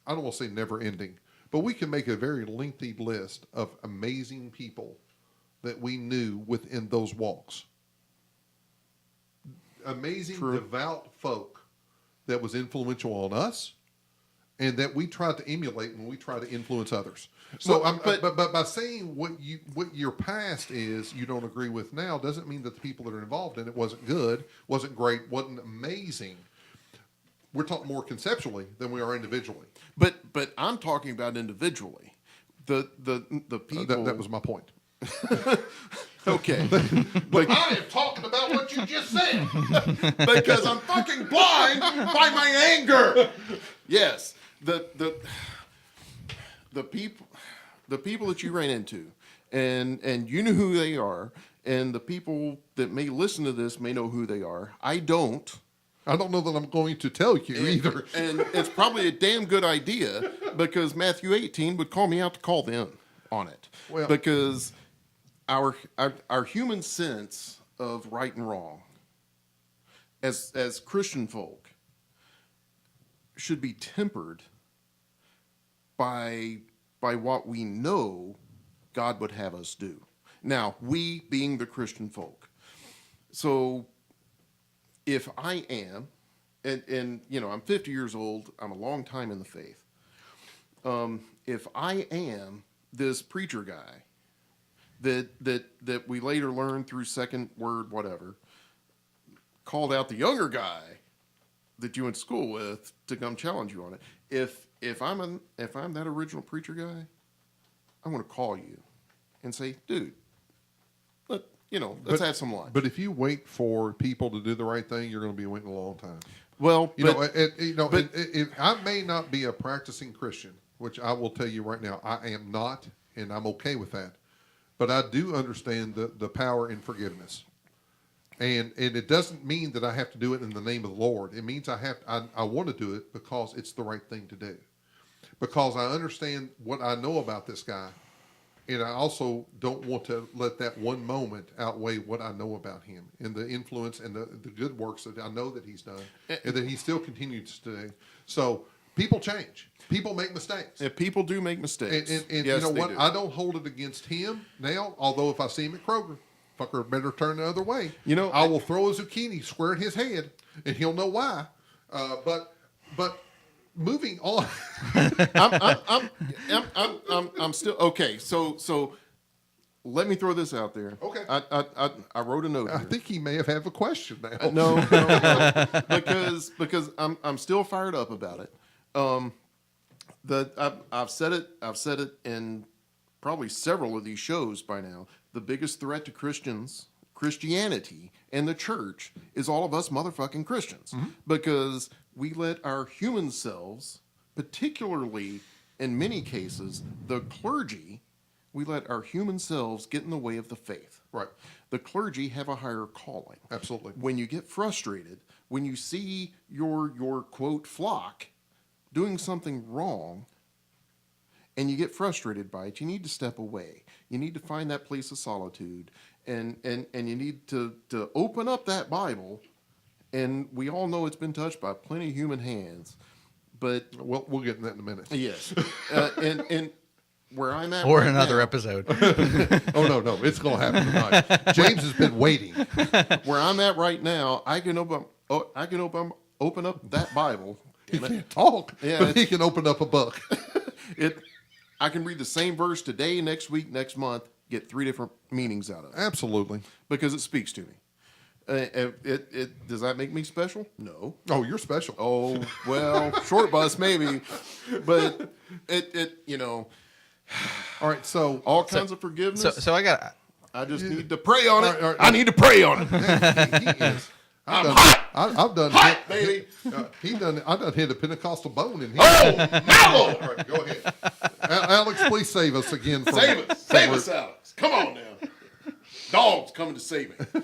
I don't want to say never ending, but we can make a very lengthy list of amazing people that we knew within those walks. Amazing, True. devout folk that was influential on us, and that we tried to emulate when we try to influence others. So, but by saying what your past is, you don't agree with now, doesn't mean that the people that are involved in it wasn't good, wasn't great, wasn't amazing. We're talking more conceptually than we are individually. But I'm talking about individually. The people That was my point. okay. But I am talking about what you just said. Because I'm fucking blind by my anger. Yes, the people that you ran into, and you knew who they are, and the people that may listen to this may know who they are. I don't know that I'm going to tell you either. And it's probably a damn good idea because Matthew 18 would call me out to call them on it. Well- because our human sense of right and wrong as Christian folk should be tempered by what we know God would have us do. Now, we being the Christian folk. So if I am, and you know, I'm 50 years old, I'm a long time in the faith. If I am this preacher guy that we later learned through second word, whatever, called out the younger guy that you went to school with to come challenge you on it. If I'm that original preacher guy, I'm going to call you and say, dude, let's have some lunch. But if you wait for people to do the right thing, you're going to be waiting a long time. Well, You know, but- I may not be a practicing Christian, which I will tell you right now, I am not, and I'm okay with that. But I do understand the power in forgiveness. And it doesn't mean that I have to do it in the name of the Lord. It means I want to do it because it's the right thing to do. Because I understand what I know about this guy. And I also don't want to let that one moment outweigh what I know about him and the influence and the good works that I know that he's done and that he still continues to do. So people change. People make mistakes. Yeah, people do make mistakes. And Yes, you know they what? do. I don't hold it against him now, although if I see him at Kroger, fucker better turn the other way. You know, I will throw a zucchini square at his head, and he'll know why. But moving on. I'm still okay. So let me throw this out there. Okay. I wrote a note I here. think he may have a question now. No, because I'm still fired up about it. I've said it in probably several of these shows by now. The biggest threat to Christianity, and the church is all of us motherfucking Christians, because we let our human selves, particularly in many cases the clergy, we let our human selves get in the way of the faith. Right. The clergy have a higher calling. Absolutely. When you get frustrated, when you see your quote flock doing something wrong, and you get frustrated by it, you need to step away. You need to find that place of solitude, and you need to open up that Bible. And we all know it's been touched by plenty of human hands, but We'll get in that in a minute. yes, and where I'm at, Or right another now, episode. Oh no, it's going to happen tonight. James has been waiting. where I'm at right now, I can open up that Bible. He Damn it. can't talk, Yeah, but he can open up a book. I can read the same verse today, next week, next month, get 3 different meanings out of it Absolutely. because it speaks to me. Does that make me special? No. Oh, you're special. Oh well, short bus maybe, but it All right. So all kinds of forgiveness. So I got. I just need to pray on it. All right. I need to pray on it. he is. I'm hot. I've done Hot, baby. I done hit a Pentecostal bone in here. Oh, my Lord. All right, go ahead. Alex, please save us again. From, Save us, Alex. Come on now. Dog's coming to save me.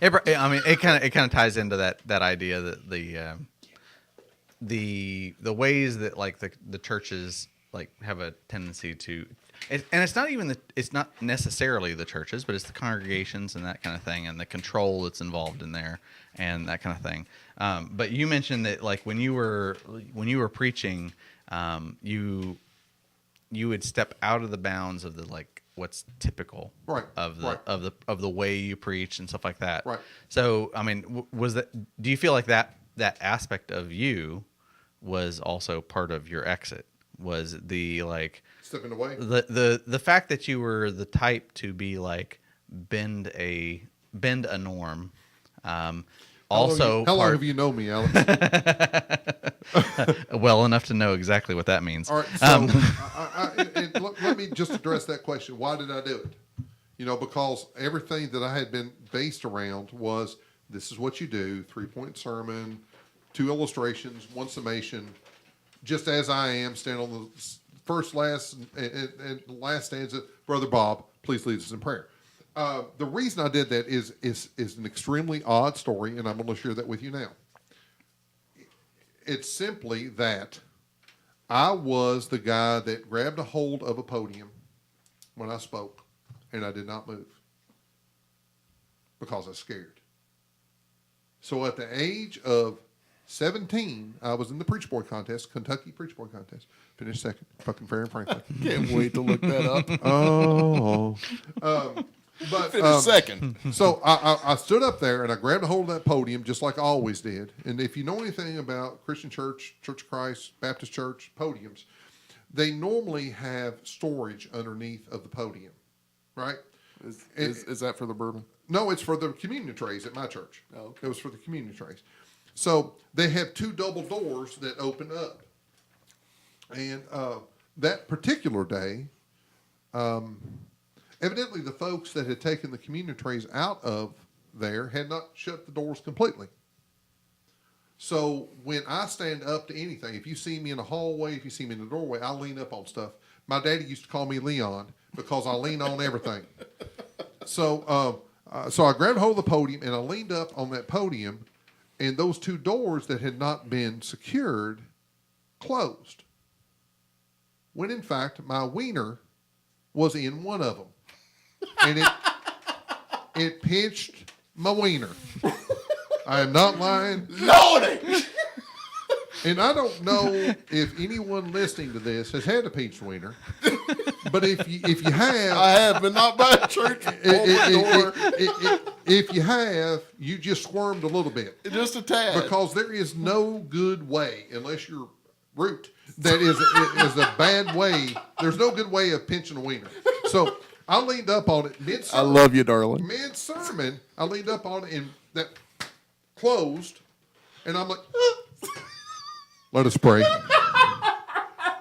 It kind of ties into that idea that the ways that like the churches like have a tendency to, and it's not necessarily the churches, but it's the congregations and that kind of thing, and the control that's involved in there and that kind of thing. But you mentioned that like when you were preaching, you would step out of the bounds of the like what's typical Right, of the right. of the way you preach and stuff like that. Right. So I mean, do you feel like that aspect of you was also part of your exit? Was the like stepping away. the fact that you were the type to be like bend a norm. Also, how long part- have you known me, Alex? well enough to know exactly what that means. All right. So let me just address that question. Why did I do it? Because everything that I had been based around was this is what you do: 3-point sermon, 2 illustrations, 1 summation. Just as I am, stand on the first, last, and last stanza. Brother Bob, please lead us in prayer. The reason I did that is an extremely odd story, and I'm going to share that with you now. It's simply that I was the guy that grabbed a hold of a podium when I spoke, and I did not move because I was scared. So at the age of 17, I was in the Preach Boy contest, Kentucky Preach Boy contest. Finished second, fucking fair and Franklin. Can't wait to look that up. But Finish second. so I stood up there and I grabbed a hold of that podium just like I always did. And if you know anything about Christian Church, Church of Christ, Baptist Church podiums, they normally have storage underneath of the podium, right? Is that for the bourbon? No, it's for the communion trays at my church. Oh, okay. It was for the communion trays. So they have 2 double doors that open up. And that particular day, evidently the folks that had taken the communion trays out of there had not shut the doors completely. So when I stand up to anything, if you see me in the hallway, if you see me in the doorway, I lean up on stuff. My daddy used to call me Leon because I lean on everything. So I grabbed hold of the podium and I leaned up on that podium, and those two doors that had not been secured closed. When in fact my wiener was in one of them, and it pinched my wiener. I am not lying. Lordy! And I don't know if anyone listening to this has had a pinched wiener, but if you have, I have, but not by a church door. if you have, you just squirmed a little bit Just a tad. because there is no good way, unless you're root, that is a bad way. There's no good way of pinching a wiener. So I leaned up on it mid. I love you, darling. Mid sermon. I leaned up on it and that closed, and I'm like, let us pray.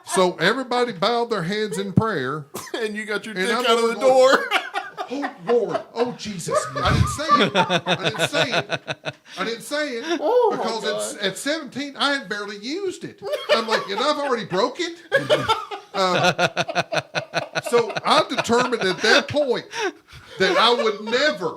So everybody bowed their heads in prayer. And you got your And dick I'm out of over the going, door. Oh Lord! Oh Jesus! I didn't say it. I didn't say it because at 17 I had barely used it. I'm like, and I've already broke it. So I determined at that point that I would never,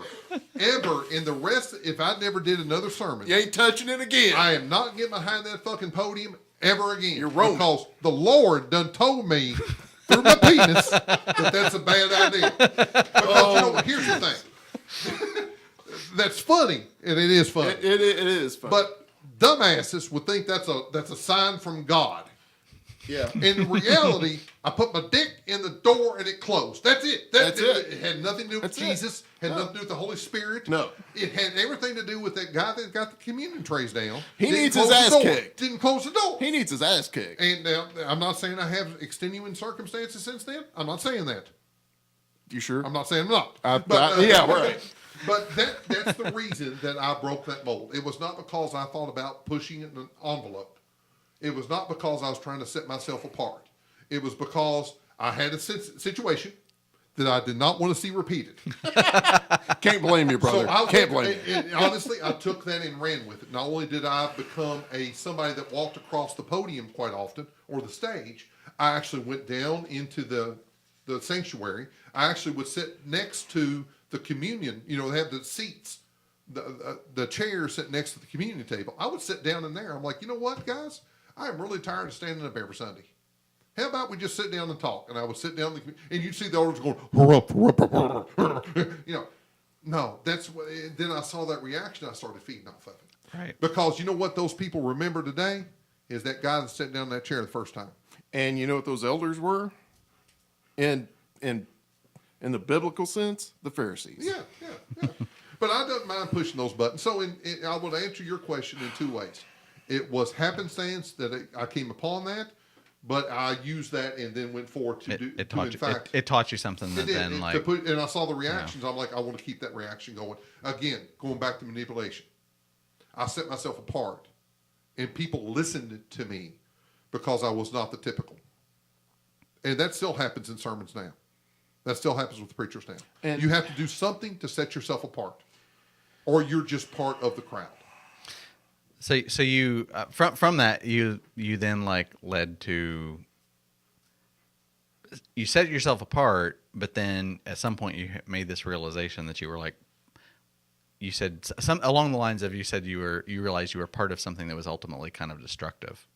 ever, in the rest, if I never did another sermon, You ain't touching it again. I am not getting behind that fucking podium ever again. You're wrong. Because the Lord done told me through my penis that that's a bad idea. Because you know what? Here's the thing. That's funny, and it is funny. It is fun. But dumbasses would think that's a sign from God. yeah. In reality, I put my dick in the door and it closed. That's it. That's it. It had nothing to do with That's it. Jesus. Had No. nothing to do with the Holy Spirit. No. It had everything to do with that guy that got the communion trays down. He Didn't needs his close the ass door. kicked. Didn't close the door. He needs his ass kicked. And now, I'm not saying I have extenuating circumstances since then. I'm not saying that. You sure? I'm not saying I'm not. Yeah, right. But that's the reason that I broke that mold. It was not because I thought about pushing an envelope. It was not because I was trying to set myself apart. It was because I had a situation that I did not want to see repeated. Can't blame you, brother. Can't blame you. and honestly, I took that and ran with it. Not only did I become somebody that walked across the podium quite often, or the stage, I actually went down into the sanctuary. I actually would sit next to the communion. You know, they have the seats, the chairs sit next to the communion table. I would sit down in there. I'm like, you know what, guys? I am really tired of standing up every Sunday. How about we just sit down and talk? And I would sit down, and you'd see the elders going, you know, no, that's what. Then I saw that reaction. I started feeding off of it. Right. Because you know what those people remember today is that guy that sat down in that chair the first time. And you know what those elders were? In the biblical sense, the Pharisees. Yeah. But I don't mind pushing those buttons. So I will answer your question in two ways. It was happenstance that I came upon that, but I used that and then went forward to do. It taught in you. fact, It taught you something that it did. then And I saw the reactions. I'm like, I want to keep that reaction going. Again, going back to manipulation. I set myself apart, and people listened to me because I was not the typical. And that still happens in sermons now. That still happens with preachers now. And you have to do something to set yourself apart, or you're just part of the crowd. So you from that you then led to, you set yourself apart, but then at some point you made this realization that you were like, you said some along the lines of, you said you realized you were part of something that was ultimately kind of destructive.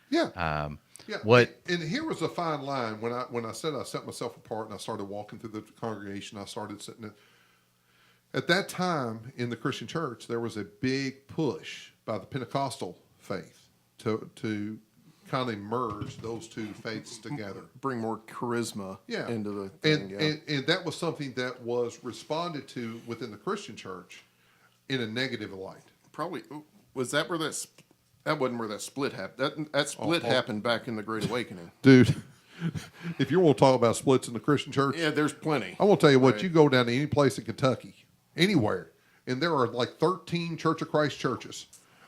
Yeah. Yeah. What? And here was a fine line when I said I set myself apart and I started walking through the congregation. I started sitting at that time in the Christian church. There was a big push by the Pentecostal faith to kind of merge those two faiths together. bring more charisma Yeah. into the thing. And that was something that was responded to within the Christian church in a negative light. Probably was that where that wasn't where that split happened. That split happened back in the Great Awakening. Dude, if you want to talk about splits in the Christian church, Yeah, there's plenty. I will tell you what, Right. you go down to any place in Kentucky, anywhere, and there are like 13 Church of Christ churches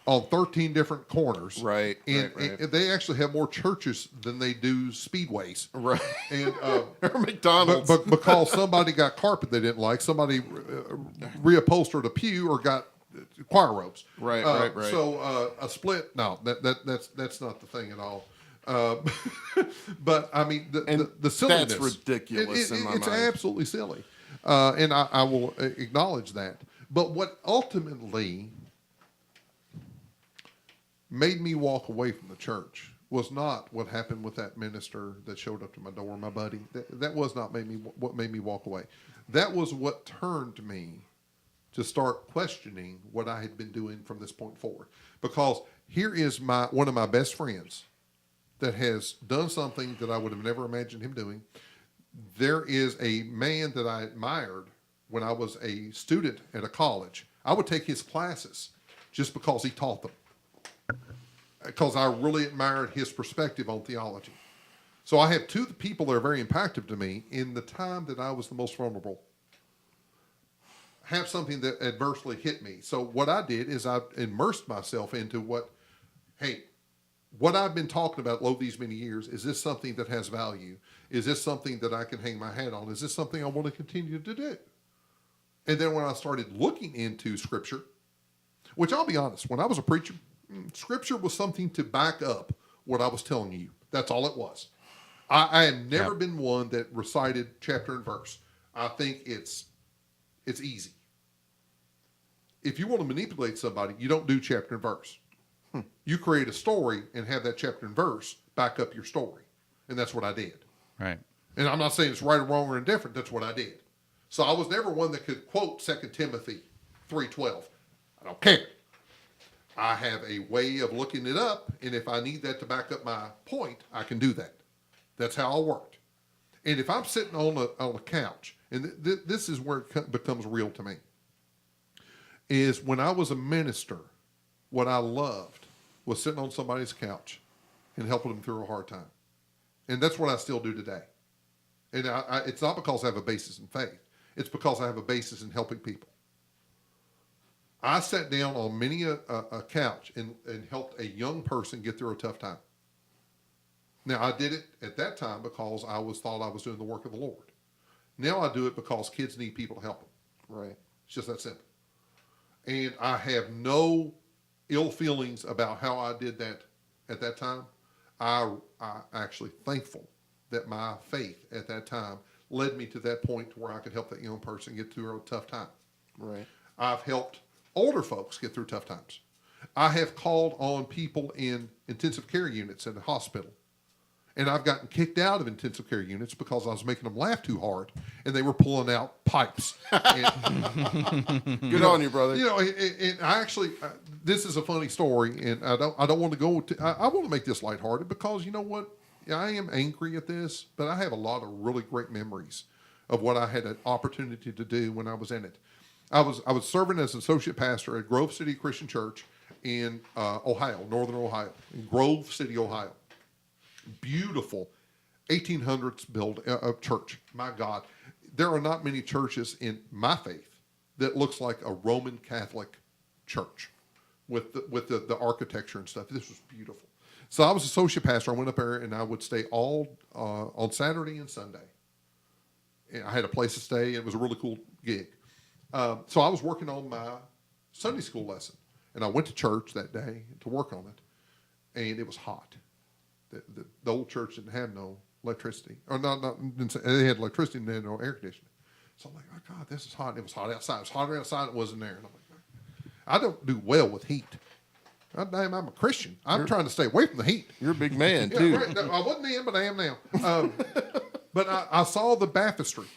on 13 different corners. Right, And, right. and they actually have more churches than they do speedways. Right. And Or McDonald's. but because somebody got carpet they didn't like, somebody reupholstered a pew or got choir robes. Right. So a split, no, that's not the thing at all. But I mean, the silliness. That's ridiculous in my it's mind. absolutely silly. And I will acknowledge that. But what ultimately made me walk away from the church was not what happened with that minister that showed up to my door, my buddy. That was not what made me walk away. That was what turned me to start questioning what I had been doing from this point forward. Because here is one of my best friends that has done something that I would have never imagined him doing. There is a man that I admired when I was a student at a college. I would take his classes just because he taught them, because I really admired his perspective on theology. So I have two people that are very impactful to me in the time that I was the most vulnerable, have something that adversely hit me. So what I did is I immersed myself into what I've been talking about these many years. Is this something that has value? Is this something that I can hang my hat on? Is this something I want to continue to do? And then when I started looking into Scripture, which I'll be honest, when I was a preacher, Scripture was something to back up what I was telling you. That's all it was. I have never been one that recited chapter and verse. I think it's easy. If you want to manipulate somebody, you don't do chapter and verse. You create a story and have that chapter and verse back up your story. And that's what I did. Right. And I'm not saying it's right or wrong or indifferent. That's what I did. So I was never one that could quote 2 Timothy 3:12. I don't care. I have a way of looking it up, and if I need that to back up my point, I can do that. That's how I worked. And if I'm sitting on a couch, and this is where it becomes real to me, is when I was a minister, what I loved was sitting on somebody's couch and helping them through a hard time. And that's what I still do today. And it's not because I have a basis in faith. It's because I have a basis in helping people. I sat down on many a couch and helped a young person get through a tough time. Now, I did it at that time because I thought I was doing the work of the Lord. Now I do it because kids need people to help them. Right. It's just that simple. And I have no ill feelings about how I did that at that time. I actually thankful that my faith at that time led me to that point to where I could help that young person get through a tough time. Right. I've helped older folks get through tough times. I have called on people in intensive care units at a hospital. And I've gotten kicked out of intensive care units because I was making them laugh too hard and they were pulling out pipes. And, Good on you, brother. you know, and I actually, this is a funny story, and I don't want to go to, I want to make this lighthearted because you know what? Yeah, I am angry at this, but I have a lot of really great memories of what I had an opportunity to do when I was in it. I was serving as an associate pastor at Grove City Christian Church in Ohio, Northern Ohio, in Grove City, Ohio. Beautiful 1800s build church. My God, there are not many churches in my faith that looks like a Roman Catholic church with the architecture and stuff. This was beautiful. So I was associate pastor. I went up there and I would stay all on Saturday and Sunday. And I had a place to stay. And it was a really cool gig. So I was working on my Sunday school lesson, and I went to church that day to work on it, and it was hot. The old church didn't have no electricity, or they had electricity and they had no air conditioning. So I'm like, oh God, this is hot. And it was hot outside. It was hotter outside than it was in there. And I'm like, I don't do well with heat. I'm a Christian. I'm trying to stay away from the heat. You're a big man, Yeah, too. right. No, I wasn't then, but I am now. But I saw the baptistry,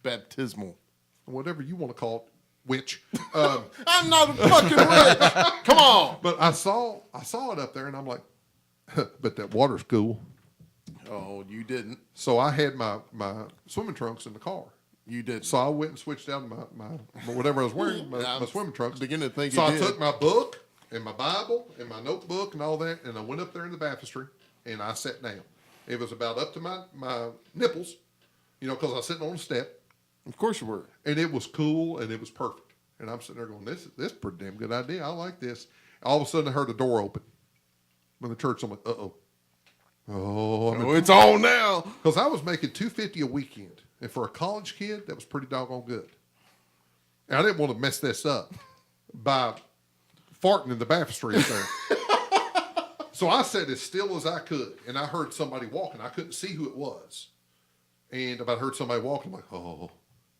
Baptismal. whatever you want to call it, witch. I'm not fucking rich. Come on. But I saw it up there, and I'm like, but that water's cool. Oh, you didn't. So I had my swimming trunks in the car. You didn't. So I went and switched out my whatever I was wearing, my swimming trunks. Beginning to think So you I did. took my book and my Bible and my notebook and all that, and I went up there in the baptistry, and I sat down. It was about up to my nipples, because I was sitting on a step, Of course you were. and it was cool and it was perfect. And I'm sitting there going, this is a pretty damn good idea. I like this. All of a sudden I heard a door open. When the church, I'm like, uh-oh. Oh, it's on now. Because I was making $250 a weekend. And for a college kid, that was pretty doggone good. And I didn't want to mess this up. by farting in the baptistry up there. So I sat as still as I could, and I heard somebody walking. I couldn't see who it was. And if I heard somebody walking, I'm like, oh,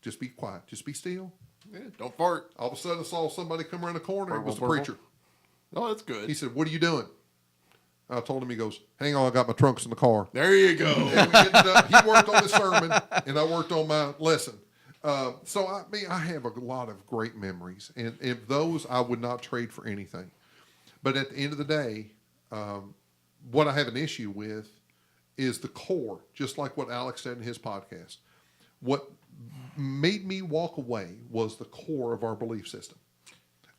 just be quiet. Just be still. Yeah, don't fart. All of a sudden, I saw somebody come around the corner. It was the Burble, preacher. Oh, that's good. He said, what are you doing? I told him, he goes, hang on, I got my trunks in the car. There you go. And we ended up, he worked on his sermon, and I worked on my lesson. So, I have a lot of great memories. And if those I would not trade for anything. But at the end of the day, what I have an issue with is the core, just like what Alex said in his podcast. What made me walk away was the core of our belief system.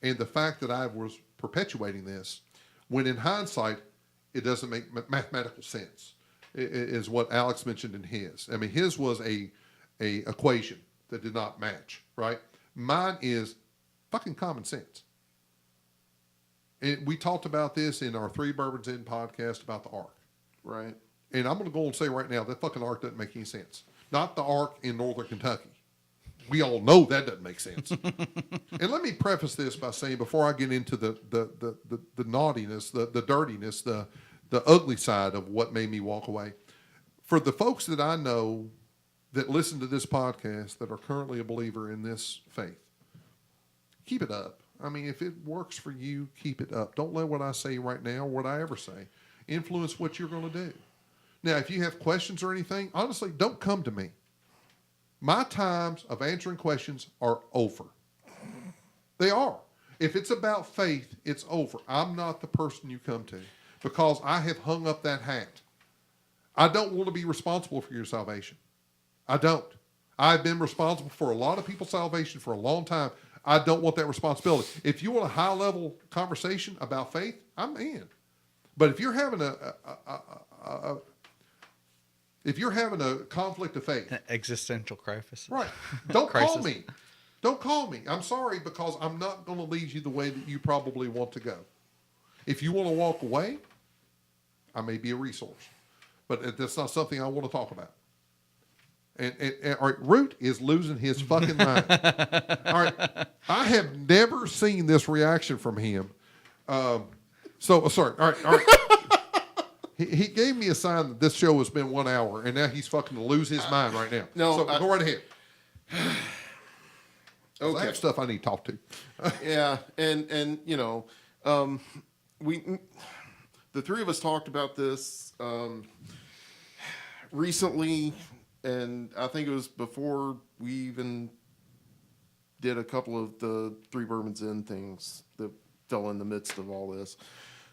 And the fact that I was perpetuating this, when in hindsight, it doesn't make mathematical sense, is what Alex mentioned in his. I mean, his was a equation that did not match, right? Mine is fucking common sense. And we talked about this in our Three Bourbons In podcast about the ark. Right. And I'm going to go and say right now, that fucking ark doesn't make any sense. Not the ark in northern Kentucky. We all know that doesn't make sense. And let me preface this by saying, before I get into the naughtiness, the dirtiness, the ugly side of what made me walk away, for the folks that I know that listen to this podcast that are currently a believer in this faith, keep it up. I mean, if it works for you, keep it up. Don't let what I say right now, or what I ever say, influence what you're going to do. Now, if you have questions or anything, honestly, don't come to me. My times of answering questions are over. They are. If it's about faith, it's over. I'm not the person you come to because I have hung up that hat. I don't want to be responsible for your salvation. I don't. I've been responsible for a lot of people's salvation for a long time. I don't want that responsibility. If you want a high-level conversation about faith, I'm in. But if you're having a conflict of faith, Existential crisis. right? Don't call Crisis. me. Don't call me. I'm sorry, because I'm not going to lead you the way that you probably want to go. If you want to walk away, I may be a resource, but that's not something I want to talk about. And all right, Root is losing his fucking mind. All right, I have never seen this reaction from him. Sorry. All right. He gave me a sign that this show has been 1 hour, and now he's fucking to lose his mind right now. No, so go right ahead. Okay. I have stuff I need to talk to. Yeah, and you know, the three of us talked about this recently, and I think it was before we even did a couple of the Three Bourbons In things that fell in the midst of all this.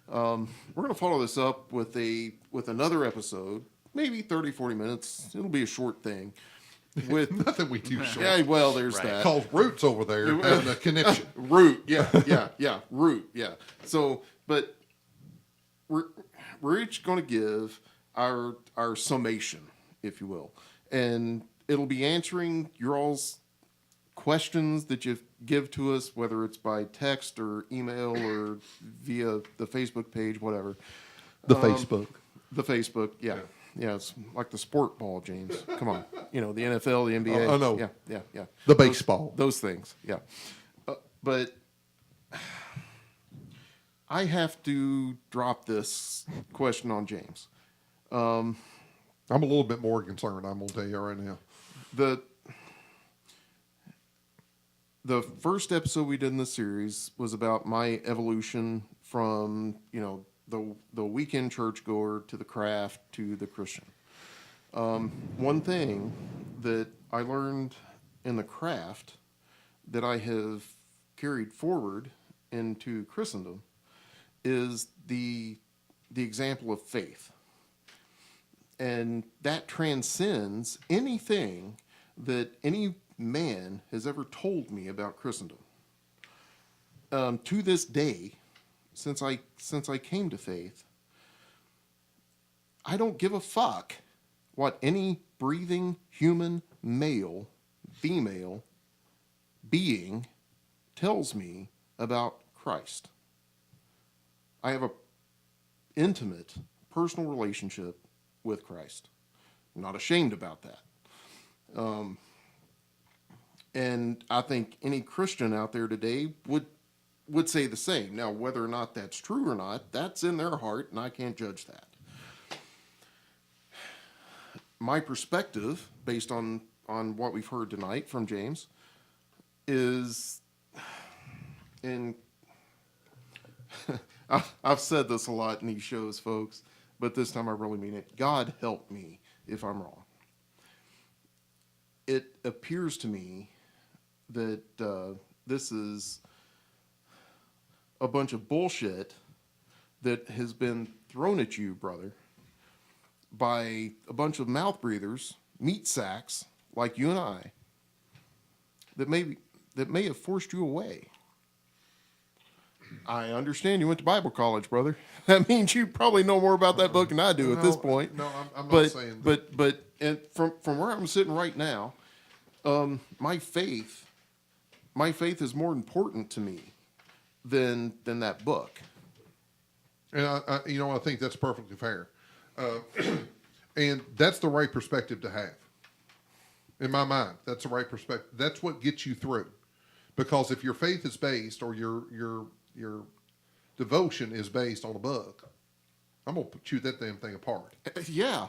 We're going to follow this up with another episode, maybe 30, 40 minutes. It'll be a short thing. With Nothing we do short. yeah, well, there's Right. that. Called Roots over there having a connection. Root, yeah, root, yeah. So, but we're each going to give our summation, if you will, and it'll be answering your all's questions that you give to us, whether it's by text or email or via the Facebook page, whatever. The Facebook. The Facebook, yeah. It's like the sport ball, James. Come on. You know, the NFL, the NBA. Oh, I know. Yeah. The baseball. Those things, yeah. But I have to drop this question on James. I'm a little bit more concerned, I'm going to tell you right now. The first episode we did in the series was about my evolution from, the weekend churchgoer to the craft to the Christian. One thing that I learned in the craft that I have carried forward into Christendom is the example of faith. And that transcends anything that any man has ever told me about Christendom. To this day, since I came to faith, I don't give a fuck what any breathing human, male, female being tells me about Christ. I have a intimate, personal relationship with Christ. I'm not ashamed about that. And I think any Christian out there today would would say the same. Now, whether or not that's true or not, that's in their heart, and I can't judge that. My perspective, based on what we've heard tonight from James, is in. I've said this a lot in these shows, folks, but this time I really mean it. God help me if I'm wrong. It appears to me that this is a bunch of bullshit that has been thrown at you, brother, by a bunch of mouth breathers, meat sacks like you and I, that may have forced you away. I understand you went to Bible college, brother. That means you probably know more about that book than I do at this point. No, I'm not But saying that. but and from where I'm sitting right now, my faith is more important to me than that book. And I think that's perfectly fair. And that's the right perspective to have. In my mind, that's the right perspective. That's what gets you through. Because if your faith is based, or your devotion is based on a book, I'm going to chew that damn thing apart. Yeah.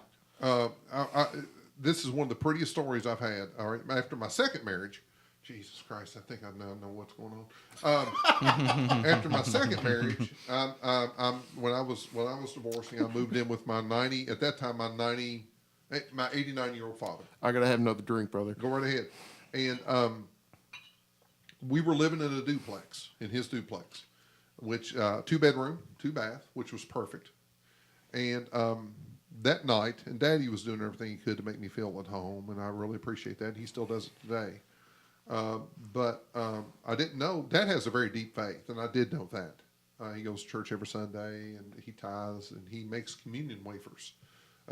This is one of the prettiest stories I've had. All right, after my second marriage, Jesus Christ, I think I now know what's going on. After my second marriage, when I was divorcing, I moved in with my 89-year-old father. I got to have another drink, brother. Go right ahead. And we were living in a duplex, in his duplex, which 2-bedroom, 2-bath, which was perfect. And that night, and Daddy was doing everything he could to make me feel at home, and I really appreciate that. He still does it today. But I didn't know, Dad has a very deep faith, and I did know that. He goes to church every Sunday, and he tithes, and he makes communion wafers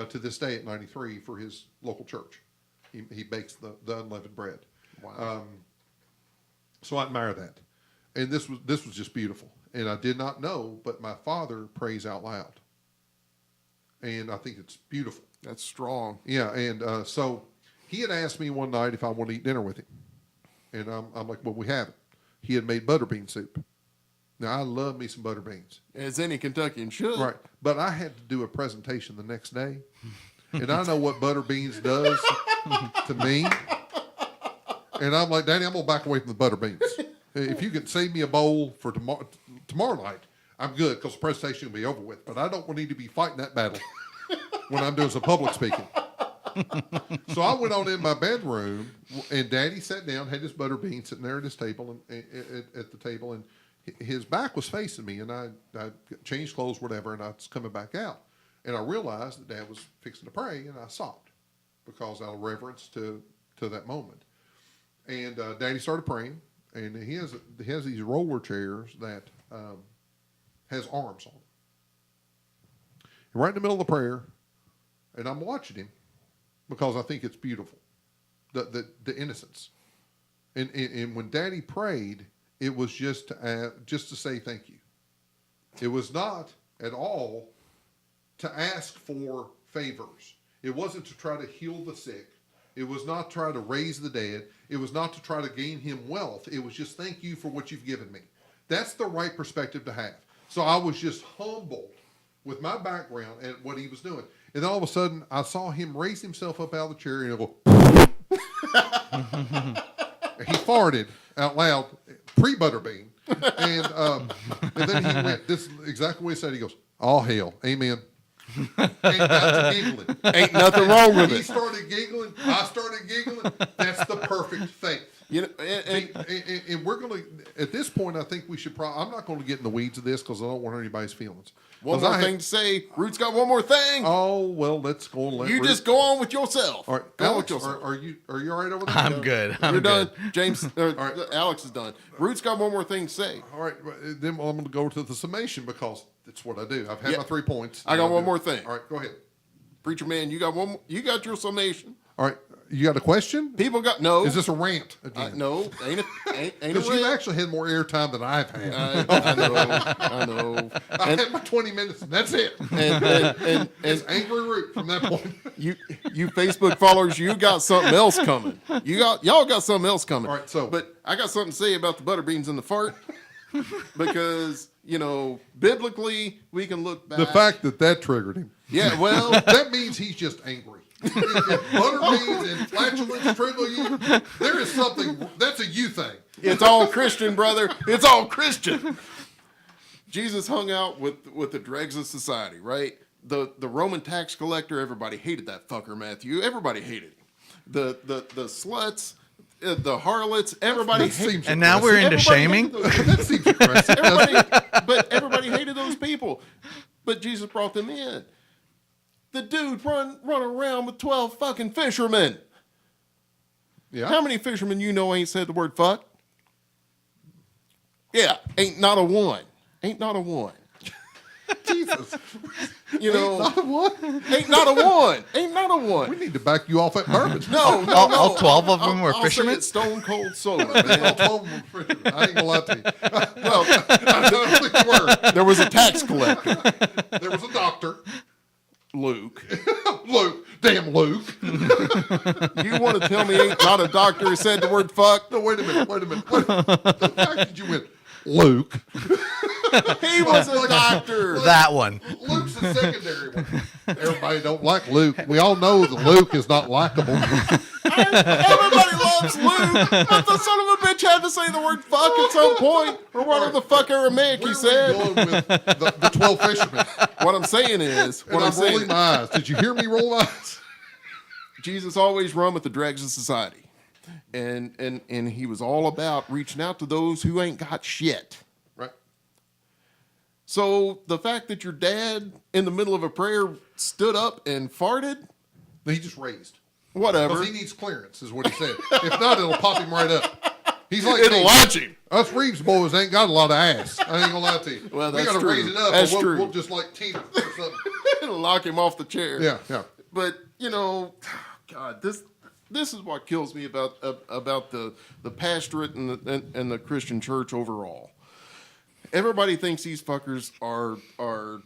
to this day at 93 for his local church. He bakes the unleavened bread. Wow. So I admire that. And this was just beautiful. And I did not know, but my father prays out loud. And I think it's beautiful. That's strong. Yeah, and so he had asked me one night if I wanted to eat dinner with him. And I'm like, well, we haven't. He had made butter bean soup. Now, I love me some butter beans. As any Kentuckian should. Right. But I had to do a presentation the next day. And I know what butter beans does to me. And I'm like, Daddy, I'm going to back away from the butter beans. If you can save me a bowl for tomorrow night, I'm good, because the presentation will be over with. But I don't need to be fighting that battle when I'm doing some public speaking. So I went on in my bedroom, and Daddy sat down, had his butter bean sitting there at his table, and at the table, and his back was facing me, and I changed clothes, whatever, and I was coming back out. And I realized that Dad was fixing to pray, and I sobbed, because out of reverence to that moment. And Daddy started praying, and he has these roller chairs that has arms on them. And right in the middle of the prayer, and I'm watching him, because I think it's beautiful, the innocence. And when Daddy prayed, it was just to say thank you. It was not at all to ask for favors. It wasn't to try to heal the sick. It was not to try to raise the dead. It was not to try to gain him wealth. It was just thank you for what you've given me. That's the right perspective to have. So I was just humbled with my background at what he was doing. And then all of a sudden, I saw him raise himself up out of the chair and go, he farted out loud, pre-Butterbean. And then he went, this is exactly what he said. He goes, all hell, amen. And got to giggling. Ain't nothing wrong with He it. started giggling. I started giggling. That's the perfect faith. You know, And we're going to, at this point, I think we should probably, I'm not going to get in the weeds of this because I don't want anybody's feelings. one 'Cause more thing to say. Root's got one more thing. Oh, well, let's go and let You Root- just go on with yourself. All right, Go on Alex, with yourself. are you all right over there? I'm good. I'm You're good. done. James, right. Alex is done. Root's got one more thing to say. All right, then I'm going to go to the summation because that's what I do. I've had Yeah. my 3 points. I got one more thing. All right, go ahead. Preacher man, you got one. You got your summation. All right, you got a question? People got no. Is this a rant again? No, ain't a Because you've rant. actually had more airtime than I've had. I know. I had my 20 minutes, and that's it. And It's angry Root from that point. you Facebook followers, you got something else coming. Y'all got something else coming. All right, so- but I got something to say about the butter beans and the fart. because, biblically, we can look back. The fact that triggered him. Yeah, well, That means he's just angry. If butter beans and flatulence trigger you, there is something, that's a you thing. it's all Christian, brother. It's all Christian. Jesus hung out with the dregs of society, right? The Roman tax collector, everybody hated that fucker, Matthew. Everybody hated him. The sluts, the harlots, everybody That hated. seems And now we're into Everybody shaming. hated those- That seems aggressive. but everybody hated those people. But Jesus brought them in. The dude run around with 12 fucking fishermen. Yeah. How many fishermen you know ain't said the word fuck? Yeah, ain't not a one. Ain't not a one. Jesus. You know, Not what? ain't not a one. Ain't not a We one. need to back you off at bourbon. No, All 12 of them were I'll fishermen? say it's stone cold sober, All man. 12 of them were fishermen. I ain't gonna lie to you. Well, I don't think you were. there was a tax collector, There was a doctor. Luke. Luke. Damn Luke. You want to tell me ain't not a doctor who said the word fuck? No, wait a minute. The fact that you went, Luke. He was a doctor. That one. Luke's the secondary one. Everybody don't like Luke. We all know that Luke is not likable. Everybody loves Luke, but the son of a bitch had to say the word fuck at some point, or whatever the fuck Aramaic Where he are we said. going with the 12 fishermen? What I'm saying is, And I'm rolling my eyes. Did you hear me roll my eyes? Jesus always run with the dregs of society, and he was all about reaching out to those who ain't got shit. Right. So the fact that your dad, in the middle of a prayer, stood up and farted, No, he just raised. whatever, Because he needs clearance, is what he said. If not, it'll pop him right up. He's like it'll me. launch him. Us Reeves boys ain't got a lot of ass. I ain't gonna lie to you. Well, we that's gotta true. raise it up, That's or we'll, true. we'll just like Tina or something. It'll lock him off the chair. Yeah, yeah. But God, this is what kills me about the pastorate and the Christian church overall. Everybody thinks these fuckers are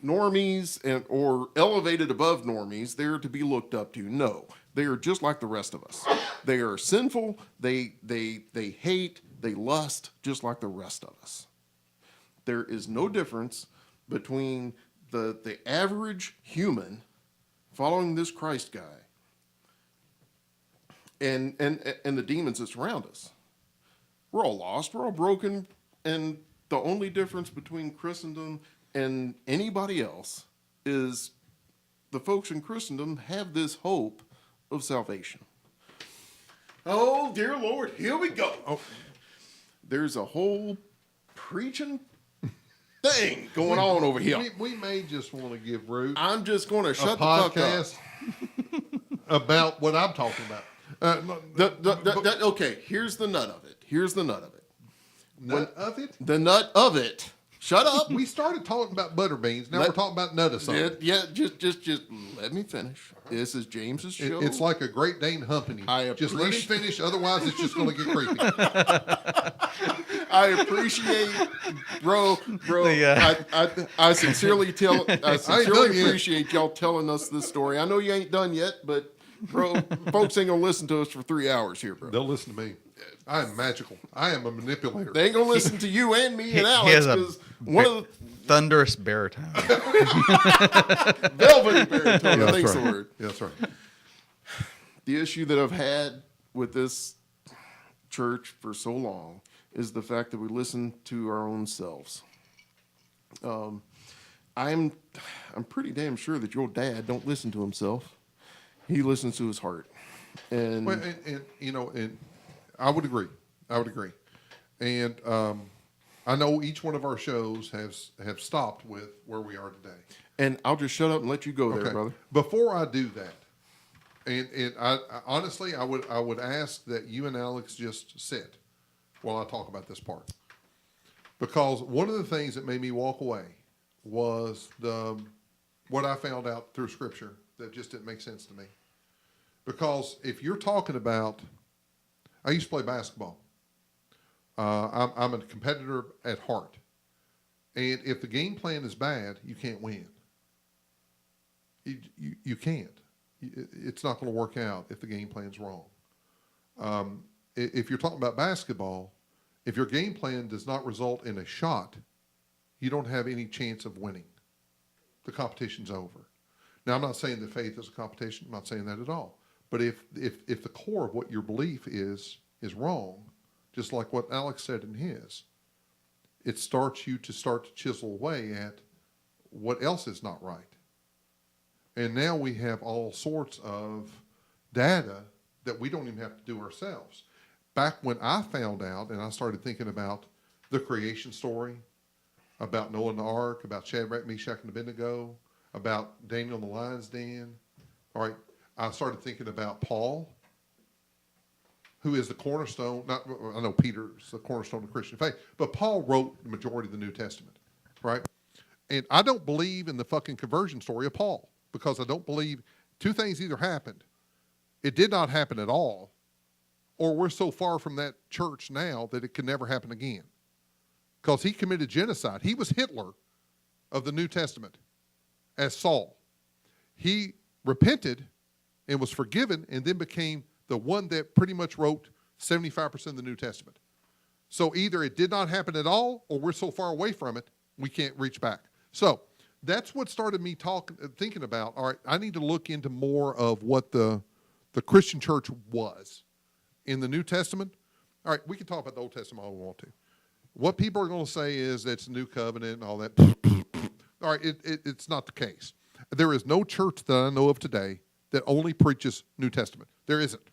normies or elevated above normies. They're to be looked up to. No, they are just like the rest of us. They are sinful. They hate. They lust just like the rest of us. There is no difference between the average human following this Christ guy and the demons that surround us. We're all lost. We're all broken. And the only difference between Christendom and anybody else is the folks in Christendom have this hope of salvation. Oh, dear Lord, here we go. Oh, there's a whole preaching thing going on over here. We may just want to give Ruth I'm just going to a shut the fuck up. podcast about what I'm talking about. Okay, here's the nut of it. Nut of it? The nut of it. Shut up. We started talking about butter beans. Now we're talking about nut of something. Yeah, just let me finish. This is James's show. It's like a Great Dane humping him. I Just let him appreciate- finish, otherwise it's just going to get creepy. I appreciate, bro. Yeah. I sincerely done yet. appreciate y'all telling us this story. I know you ain't done yet, but bro, folks ain't gonna listen to us for 3 hours here, bro. They'll listen to me. I am magical. I am a manipulator. They ain't gonna listen to you and me and He Alex has a because one of thunderous baritone. the velvety baritone. I Yeah, think's that's the right. word. Yeah, that's right. The issue that I've had with this church for so long is the fact that we listen to our own selves. I'm pretty damn sure that your dad don't listen to himself. He listens to his heart. And Well, and I would agree. And I know each one of our shows have stopped with where we are today. and I'll just shut up and let you go there, brother. Before I do that, and I honestly, I would ask that you and Alex just sit while I talk about this part, because one of the things that made me walk away was what I found out through Scripture that just didn't make sense to me. Because if you're talking about, I used to play basketball. I'm a competitor at heart, and if the game plan is bad, you can't win. You can't. It's not going to work out if the game plan's wrong. If you're talking about basketball, If your game plan does not result in a shot, you don't have any chance of winning. The competition's over. Now, I'm not saying that faith is a competition. I'm not saying that at all. But if the core of what your belief is wrong, just like what Alex said in his, it starts you to start to chisel away at what else is not right. And now we have all sorts of data that we don't even have to do ourselves. Back when I found out and I started thinking about the creation story, about Noah and the ark, about Shadrach, Meshach, and Abednego, about Daniel in the lion's den. All right, I started thinking about Paul, who is the cornerstone. I know Peter's the cornerstone of Christian faith, but Paul wrote the majority of the New Testament, right? And I don't believe in the fucking conversion story of Paul because I don't believe two things either happened. It did not happen at all, or we're so far from that church now that it can never happen again. Because he committed genocide. He was Hitler of the New Testament as Saul. He repented and was forgiven and then became the one that pretty much wrote 75% of the New Testament. So either it did not happen at all or we're so far away from it, we can't reach back. So that's what started me thinking about, all right, I need to look into more of what the Christian church was in the New Testament. All right, we can talk about the Old Testament all we want to. What people are going to say is it's a new covenant and all that. All right, it's not the case. There is no church that I know of today that only preaches New Testament. There isn't.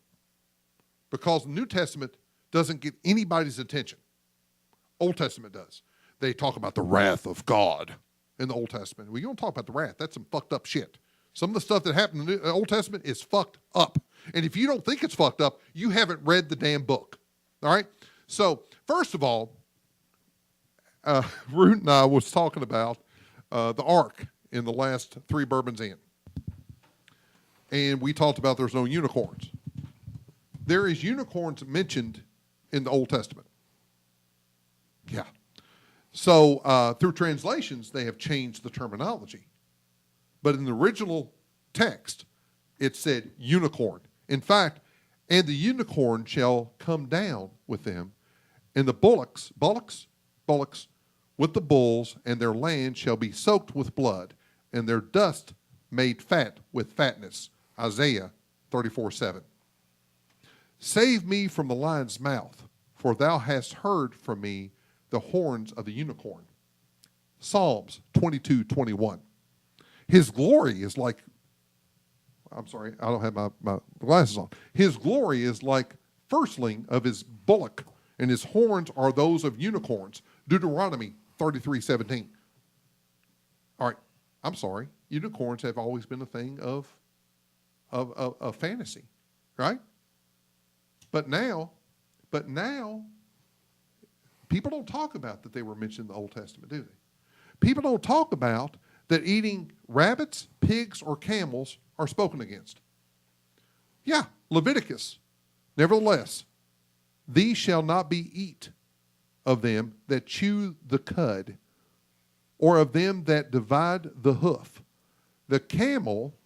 Because the New Testament doesn't get anybody's attention. Old Testament does. They talk about the wrath of God in the Old Testament. We don't talk about the wrath. That's some fucked up shit. Some of the stuff that happened in the Old Testament is fucked up. And if you don't think it's fucked up, you haven't read the damn book. All right? So, first of all, Root and I was talking about the ark in the last 3 bourbons in. And we talked about there's no unicorns. There is unicorns mentioned in the Old Testament. Yeah. So through translations, they have changed the terminology. But in the original text, it said unicorn. In fact, and the unicorn shall come down with them, and the bullocks with the bulls, and their land shall be soaked with blood, and their dust made fat with fatness. Isaiah 34:7. Save me from the lion's mouth, for thou hast heard from me the horns of the unicorn. Psalms 22:21. His glory is like, I'm sorry, I don't have my glasses on. His glory is like firstling of his bullock, and his horns are those of unicorns. Deuteronomy 33:17. All right, I'm sorry. Unicorns have always been a thing of fantasy, right? But now, people don't talk about that they were mentioned in the Old Testament, do they? People don't talk about that eating rabbits, pigs, or camels are spoken against. Yeah, Leviticus. Nevertheless, these shall not be eat of them that chew the cud, or of them that divide the hoof. The camel,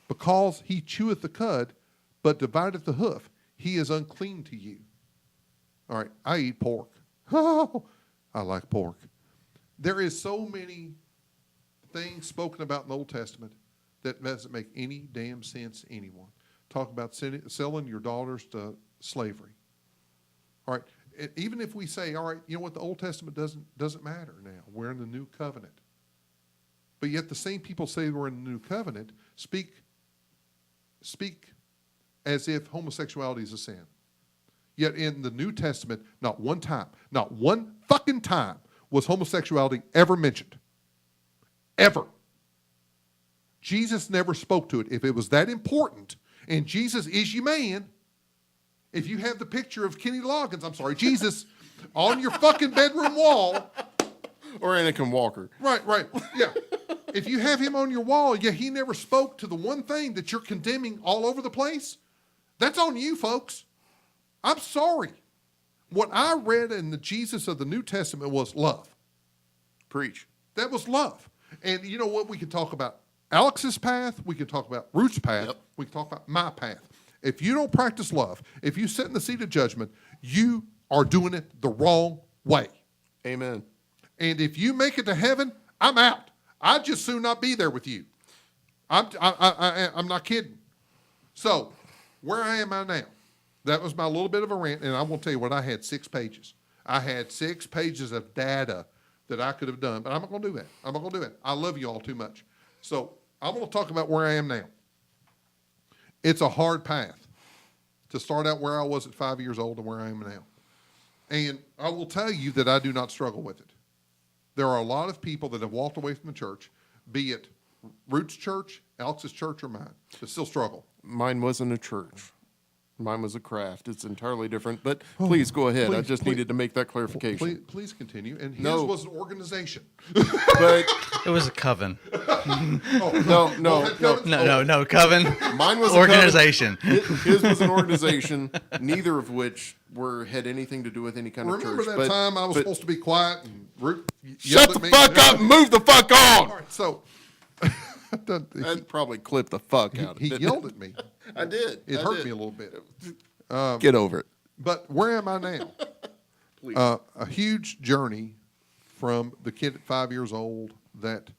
because he cheweth the cud, but divideth the hoof, he is unclean to you. All right, I eat pork. Oh, I like pork. There is so many things spoken about in the Old Testament that doesn't make any damn sense to anyone. Talk about selling your daughters to slavery. All right, even if we say, all right, you know what, the Old Testament doesn't matter now. We're in the new covenant. But yet the same people say we're in the new covenant speak as if homosexuality is a sin. Yet in the New Testament, not one fucking time was homosexuality ever mentioned. Ever. Jesus never spoke to it. If it was that important, and Jesus is your man, if you have the picture of Kenny Loggins, I'm sorry, Jesus, on your fucking bedroom wall. Or Anakin Walker. Right, yeah. If you have him on your wall, yet he never spoke to the one thing that you're condemning all over the place, that's on you, folks. I'm sorry. What I read in the Jesus of the New Testament was love. Preach. That was love. And you know what? We can talk about Alex's path. We can talk about Ruth's path. Yep. We can talk about my path. If you don't practice love, if you sit in the seat of judgment, you are doing it the wrong way. Amen. And if you make it to heaven, I'm out. I'd just soon not be there with you. I'm not kidding. So, where am I now? That was my little bit of a rant, and I will tell you what, I had 6 pages. I had 6 pages of data that I could have done, but I'm not going to do that. I'm not going to do it. I love you all too much. So, I'm going to talk about where I am now. It's a hard path to start out where I was at 5 years old and where I am now. And I will tell you that I do not struggle with it. There are a lot of people that have walked away from the church, be it Roots Church, Alex's church, or mine, that still struggle. Mine wasn't a church. Mine was a craft. It's entirely different. But please go ahead. I just needed to make that clarification. Please continue. And his No. was an organization. But It was a coven. no. No, coven. Mine was Organization. His was an organization, neither of which had anything to do with any kind Remember of church. that time I was supposed to be quiet and Root Shut yelled the at me? fuck up and move the fuck on. All right, so I'd probably clip the fuck out of he it. yelled at me. I did. It I hurt did. me a little bit. Get over it. But where am I now? Please. A huge journey from the kid at 5 years old that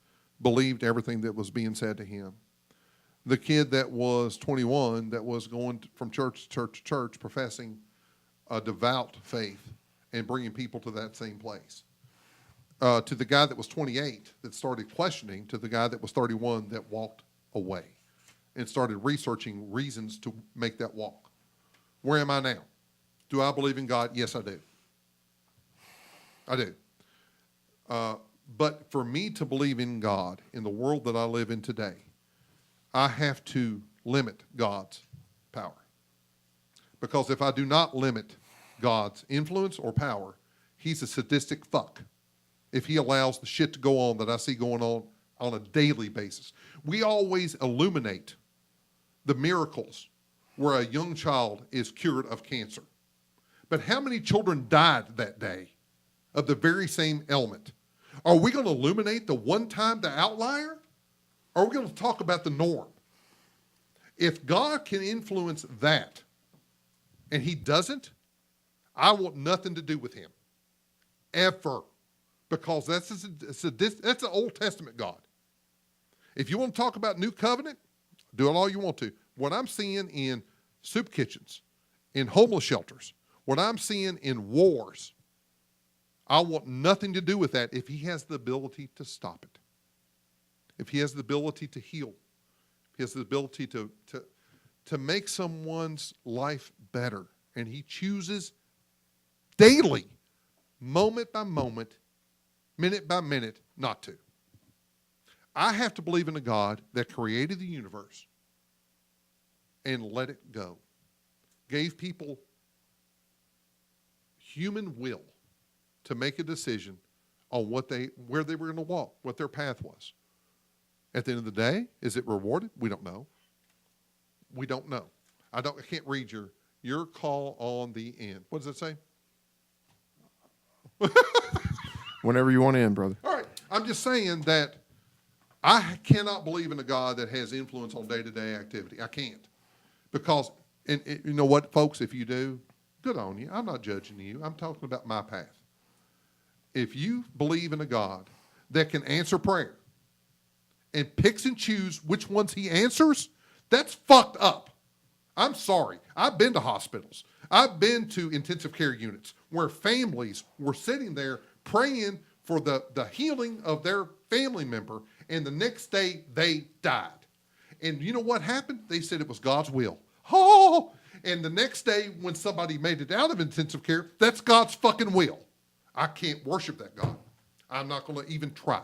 believed everything that was being said to him. The kid that was 21 that was going from church to church to church professing a devout faith and bringing people to that same place. To the guy that was 28 that started questioning, to the guy that was 31 that walked away and started researching reasons to make that walk. Where am I now? Do I believe in God? Yes, I do. I do. But for me to believe in God in the world that I live in today, I have to limit God's power. Because if I do not limit God's influence or power, he's a sadistic fuck if he allows the shit to go on that I see going on a daily basis. We always illuminate the miracles where a young child is cured of cancer. But how many children died that day of the very same ailment? Are we going to illuminate the one time, the outlier? Or are we going to talk about the norm? If God can influence that and he doesn't, I want nothing to do with him. Ever. Because that's an Old Testament God. If you want to talk about New Covenant, do it all you want to. What I'm seeing in soup kitchens, in homeless shelters, what I'm seeing in wars, I want nothing to do with that if he has the ability to stop it. If he has the ability to heal. If he has the ability to make someone's life better. And he chooses daily, moment by moment, minute by minute, not to. I have to believe in a God that created the universe and let it go. Gave people human will to make a decision on where they were going to walk, what their path was. At the end of the day, is it rewarded? We don't know. We don't know. I can't read your call on the end. What does it say? Whenever you want to end, brother. All right. I'm just saying that I cannot believe in a God that has influence on day-to-day activity. I can't. Because, and you know what, folks, if you do, good on you. I'm not judging you. I'm talking about my path. If you believe in a God that can answer prayer and picks and choose which ones he answers, that's fucked up. I'm sorry. I've been to hospitals. I've been to intensive care units where families were sitting there praying for the healing of their family member, and the next day they died. And you know what happened? They said it was God's will. Oh! And the next day when somebody made it out of intensive care, that's God's fucking will. I can't worship that God. I'm not going to even try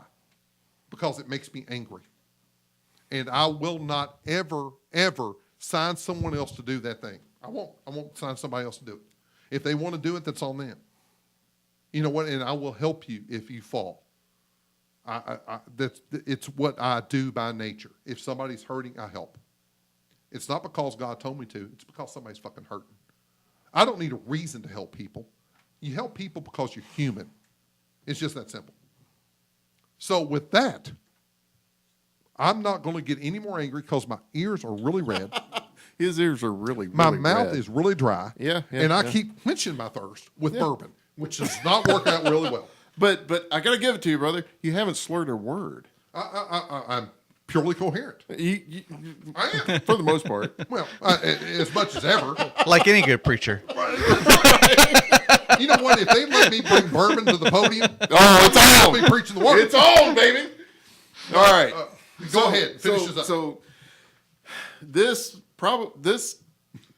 because it makes me angry. And I will not ever, ever sign someone else to do that thing. I won't sign somebody else to do it. If they want to do it, that's on them. You know what? And I will help you if you fall. It's what I do by nature. If somebody's hurting, I help. It's not because God told me to. It's because somebody's fucking hurting. I don't need a reason to help people. You help people because you're human. It's just that simple. So with that, I'm not going to get any more angry because my ears are really red. His ears are really, My really mouth red. is really dry. Yeah, and I yeah. keep quenching my thirst with bourbon, which does not work out really well. But I gotta give it to you, brother. You haven't slurred a word. I'm purely coherent. You, I am. for the most part. Well, as much as ever. Like any good preacher. You know what? If they let me bring bourbon to the podium, Oh, it's I'll on. be preaching the word. It's on, baby. All right. Go ahead. Finish this up. So this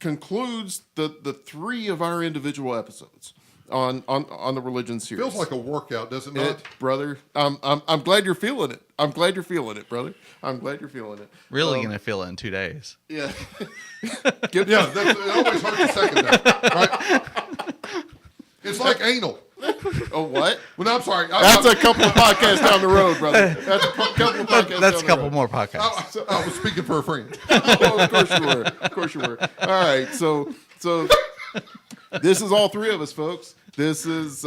concludes the 3 of our individual episodes on the religion series. Feels like a workout, does it not? It, brother. I'm glad you're feeling it. I'm glad you're feeling it, brother. I'm glad you're feeling it. Really gonna feel it in 2 days. Yeah. Yeah, it always hurts the second day, right? It's like anal. Oh, what? Well, no, I'm sorry. That's a couple of podcasts down the road, brother. That's a couple of podcasts. That's a down the couple road. more podcasts. I was speaking for a friend. Oh, of course you were. Of course you were. All right, so this is all 3 of us, folks. This is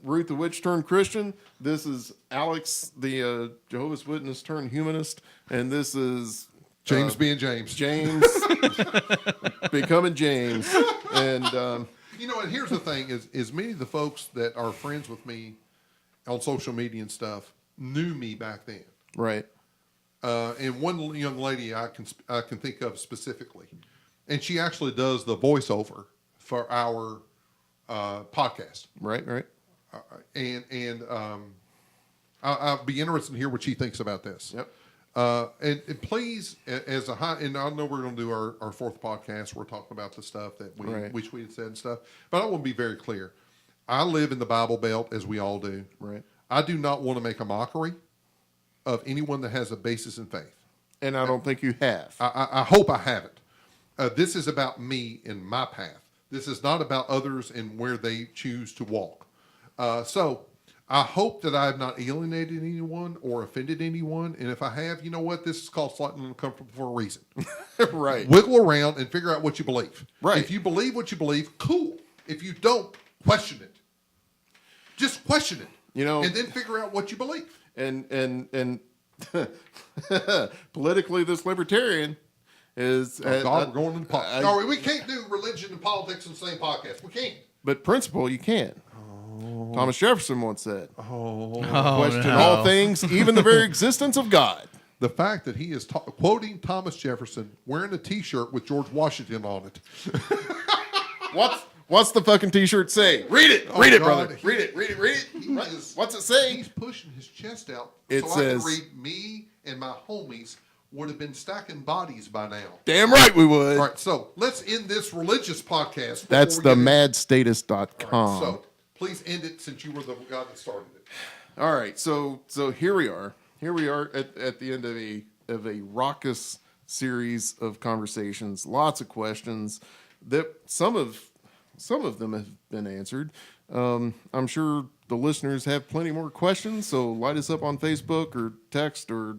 Ruth the Witch turned Christian. This is Alex the Jehovah's Witness turned humanist, and this is James being James. James becoming James. And You know, and here's the thing: is many of the folks that are friends with me on social media and stuff knew me back then. right, And one young lady I can think of specifically, and she actually does the voiceover for our podcast. right. I'll be interested to hear what she thinks about this. Yep. And please, as a high, and I know we're going to do our 4th podcast. We're talking about the stuff that we Right. wish we had said and stuff. But I want to be very clear. I live in the Bible Belt, as we all do. Right. I do not want to make a mockery of anyone that has a basis in faith. And I don't think you have. I hope I haven't. This is about me and my path. This is not about others and where they choose to walk. So I hope that I have not alienated anyone or offended anyone. And if I have, you know what? This is called Slightly Uncomfortable for a reason. Right. Wiggle around and figure out what you believe. Right. If you believe what you believe, cool. If you don't, question it. Just question it. You know- and then figure out what you believe. And politically, this libertarian is. Oh, God, we're going into politics. I- No, we can't do religion and politics in the same podcast. We can't. But principle, you can. Thomas Jefferson once said, Oh, question no. all things, even the very existence of God. The fact that he is quoting Thomas Jefferson wearing a T-shirt with George Washington on it. What's the fucking T-shirt say? Read it. Read it, God, brother. Read it. Read it. Read it. is- What's it say? He's pushing his chest out It so says- I can read me and my homies would have been stacking bodies by now. Damn right we would. All right, so let's end this religious podcast. before That's we the get into- madstatus.com. All right, so please end it since you were the guy that started it. All right, so here we are. Here we are at the end of a raucous series of conversations. Lots of questions that some of them have been answered. I'm sure the listeners have plenty more questions. So light us up on Facebook or text or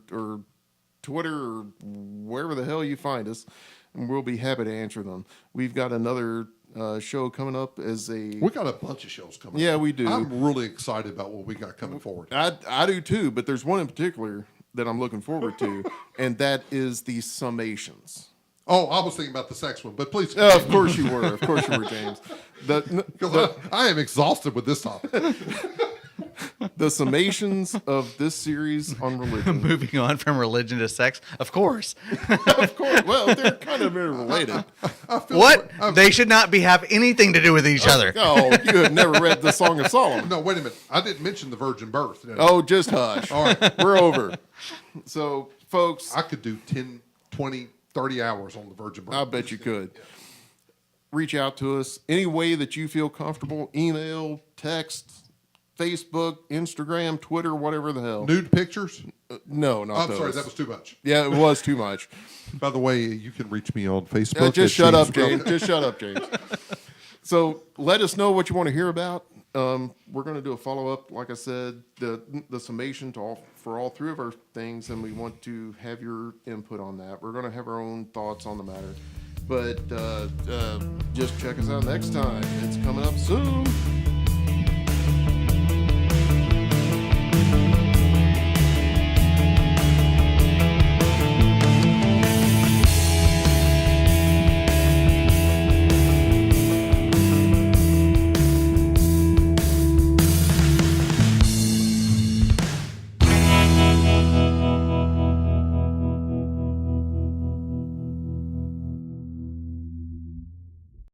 Twitter or wherever the hell you find us, and we'll be happy to answer them. We've got another show coming up as a. We got a bunch of shows coming. Yeah, up. we do. I'm really excited about what we got coming forward. I do too, but there's one in particular that I'm looking forward to, and that is the summations. Oh, I was thinking about the sex one, but please. Of course you were. Of course you were, James. Because I am exhausted with this topic. The summations of this series on religion. Moving on from religion to sex, of course. Of course. Well, they're kind of interrelated. What? They should not have anything to do with each other. Oh, you have never read the Song of Solomon. No, wait a minute. I didn't mention the virgin birth. did I? Oh, just hush. All right. We're over. So, folks, I could do 10, 20, 30 hours on the virgin birth. I bet you could. Reach out to us any way that you feel comfortable. Email, text, Facebook, Instagram, Twitter, whatever the hell. Nude pictures? No, not I'm those. sorry, that was too much. Yeah, it was too much. By the way, you can reach me on Facebook. Just at shut up, James James. Just shut up, James. So let us know what you want to hear about. We're going to do a follow up, like I said, the summation for all 3 of our things, and we want to have your input on that. We're going to have our own thoughts on the matter, but just check us out next time. It's coming up soon.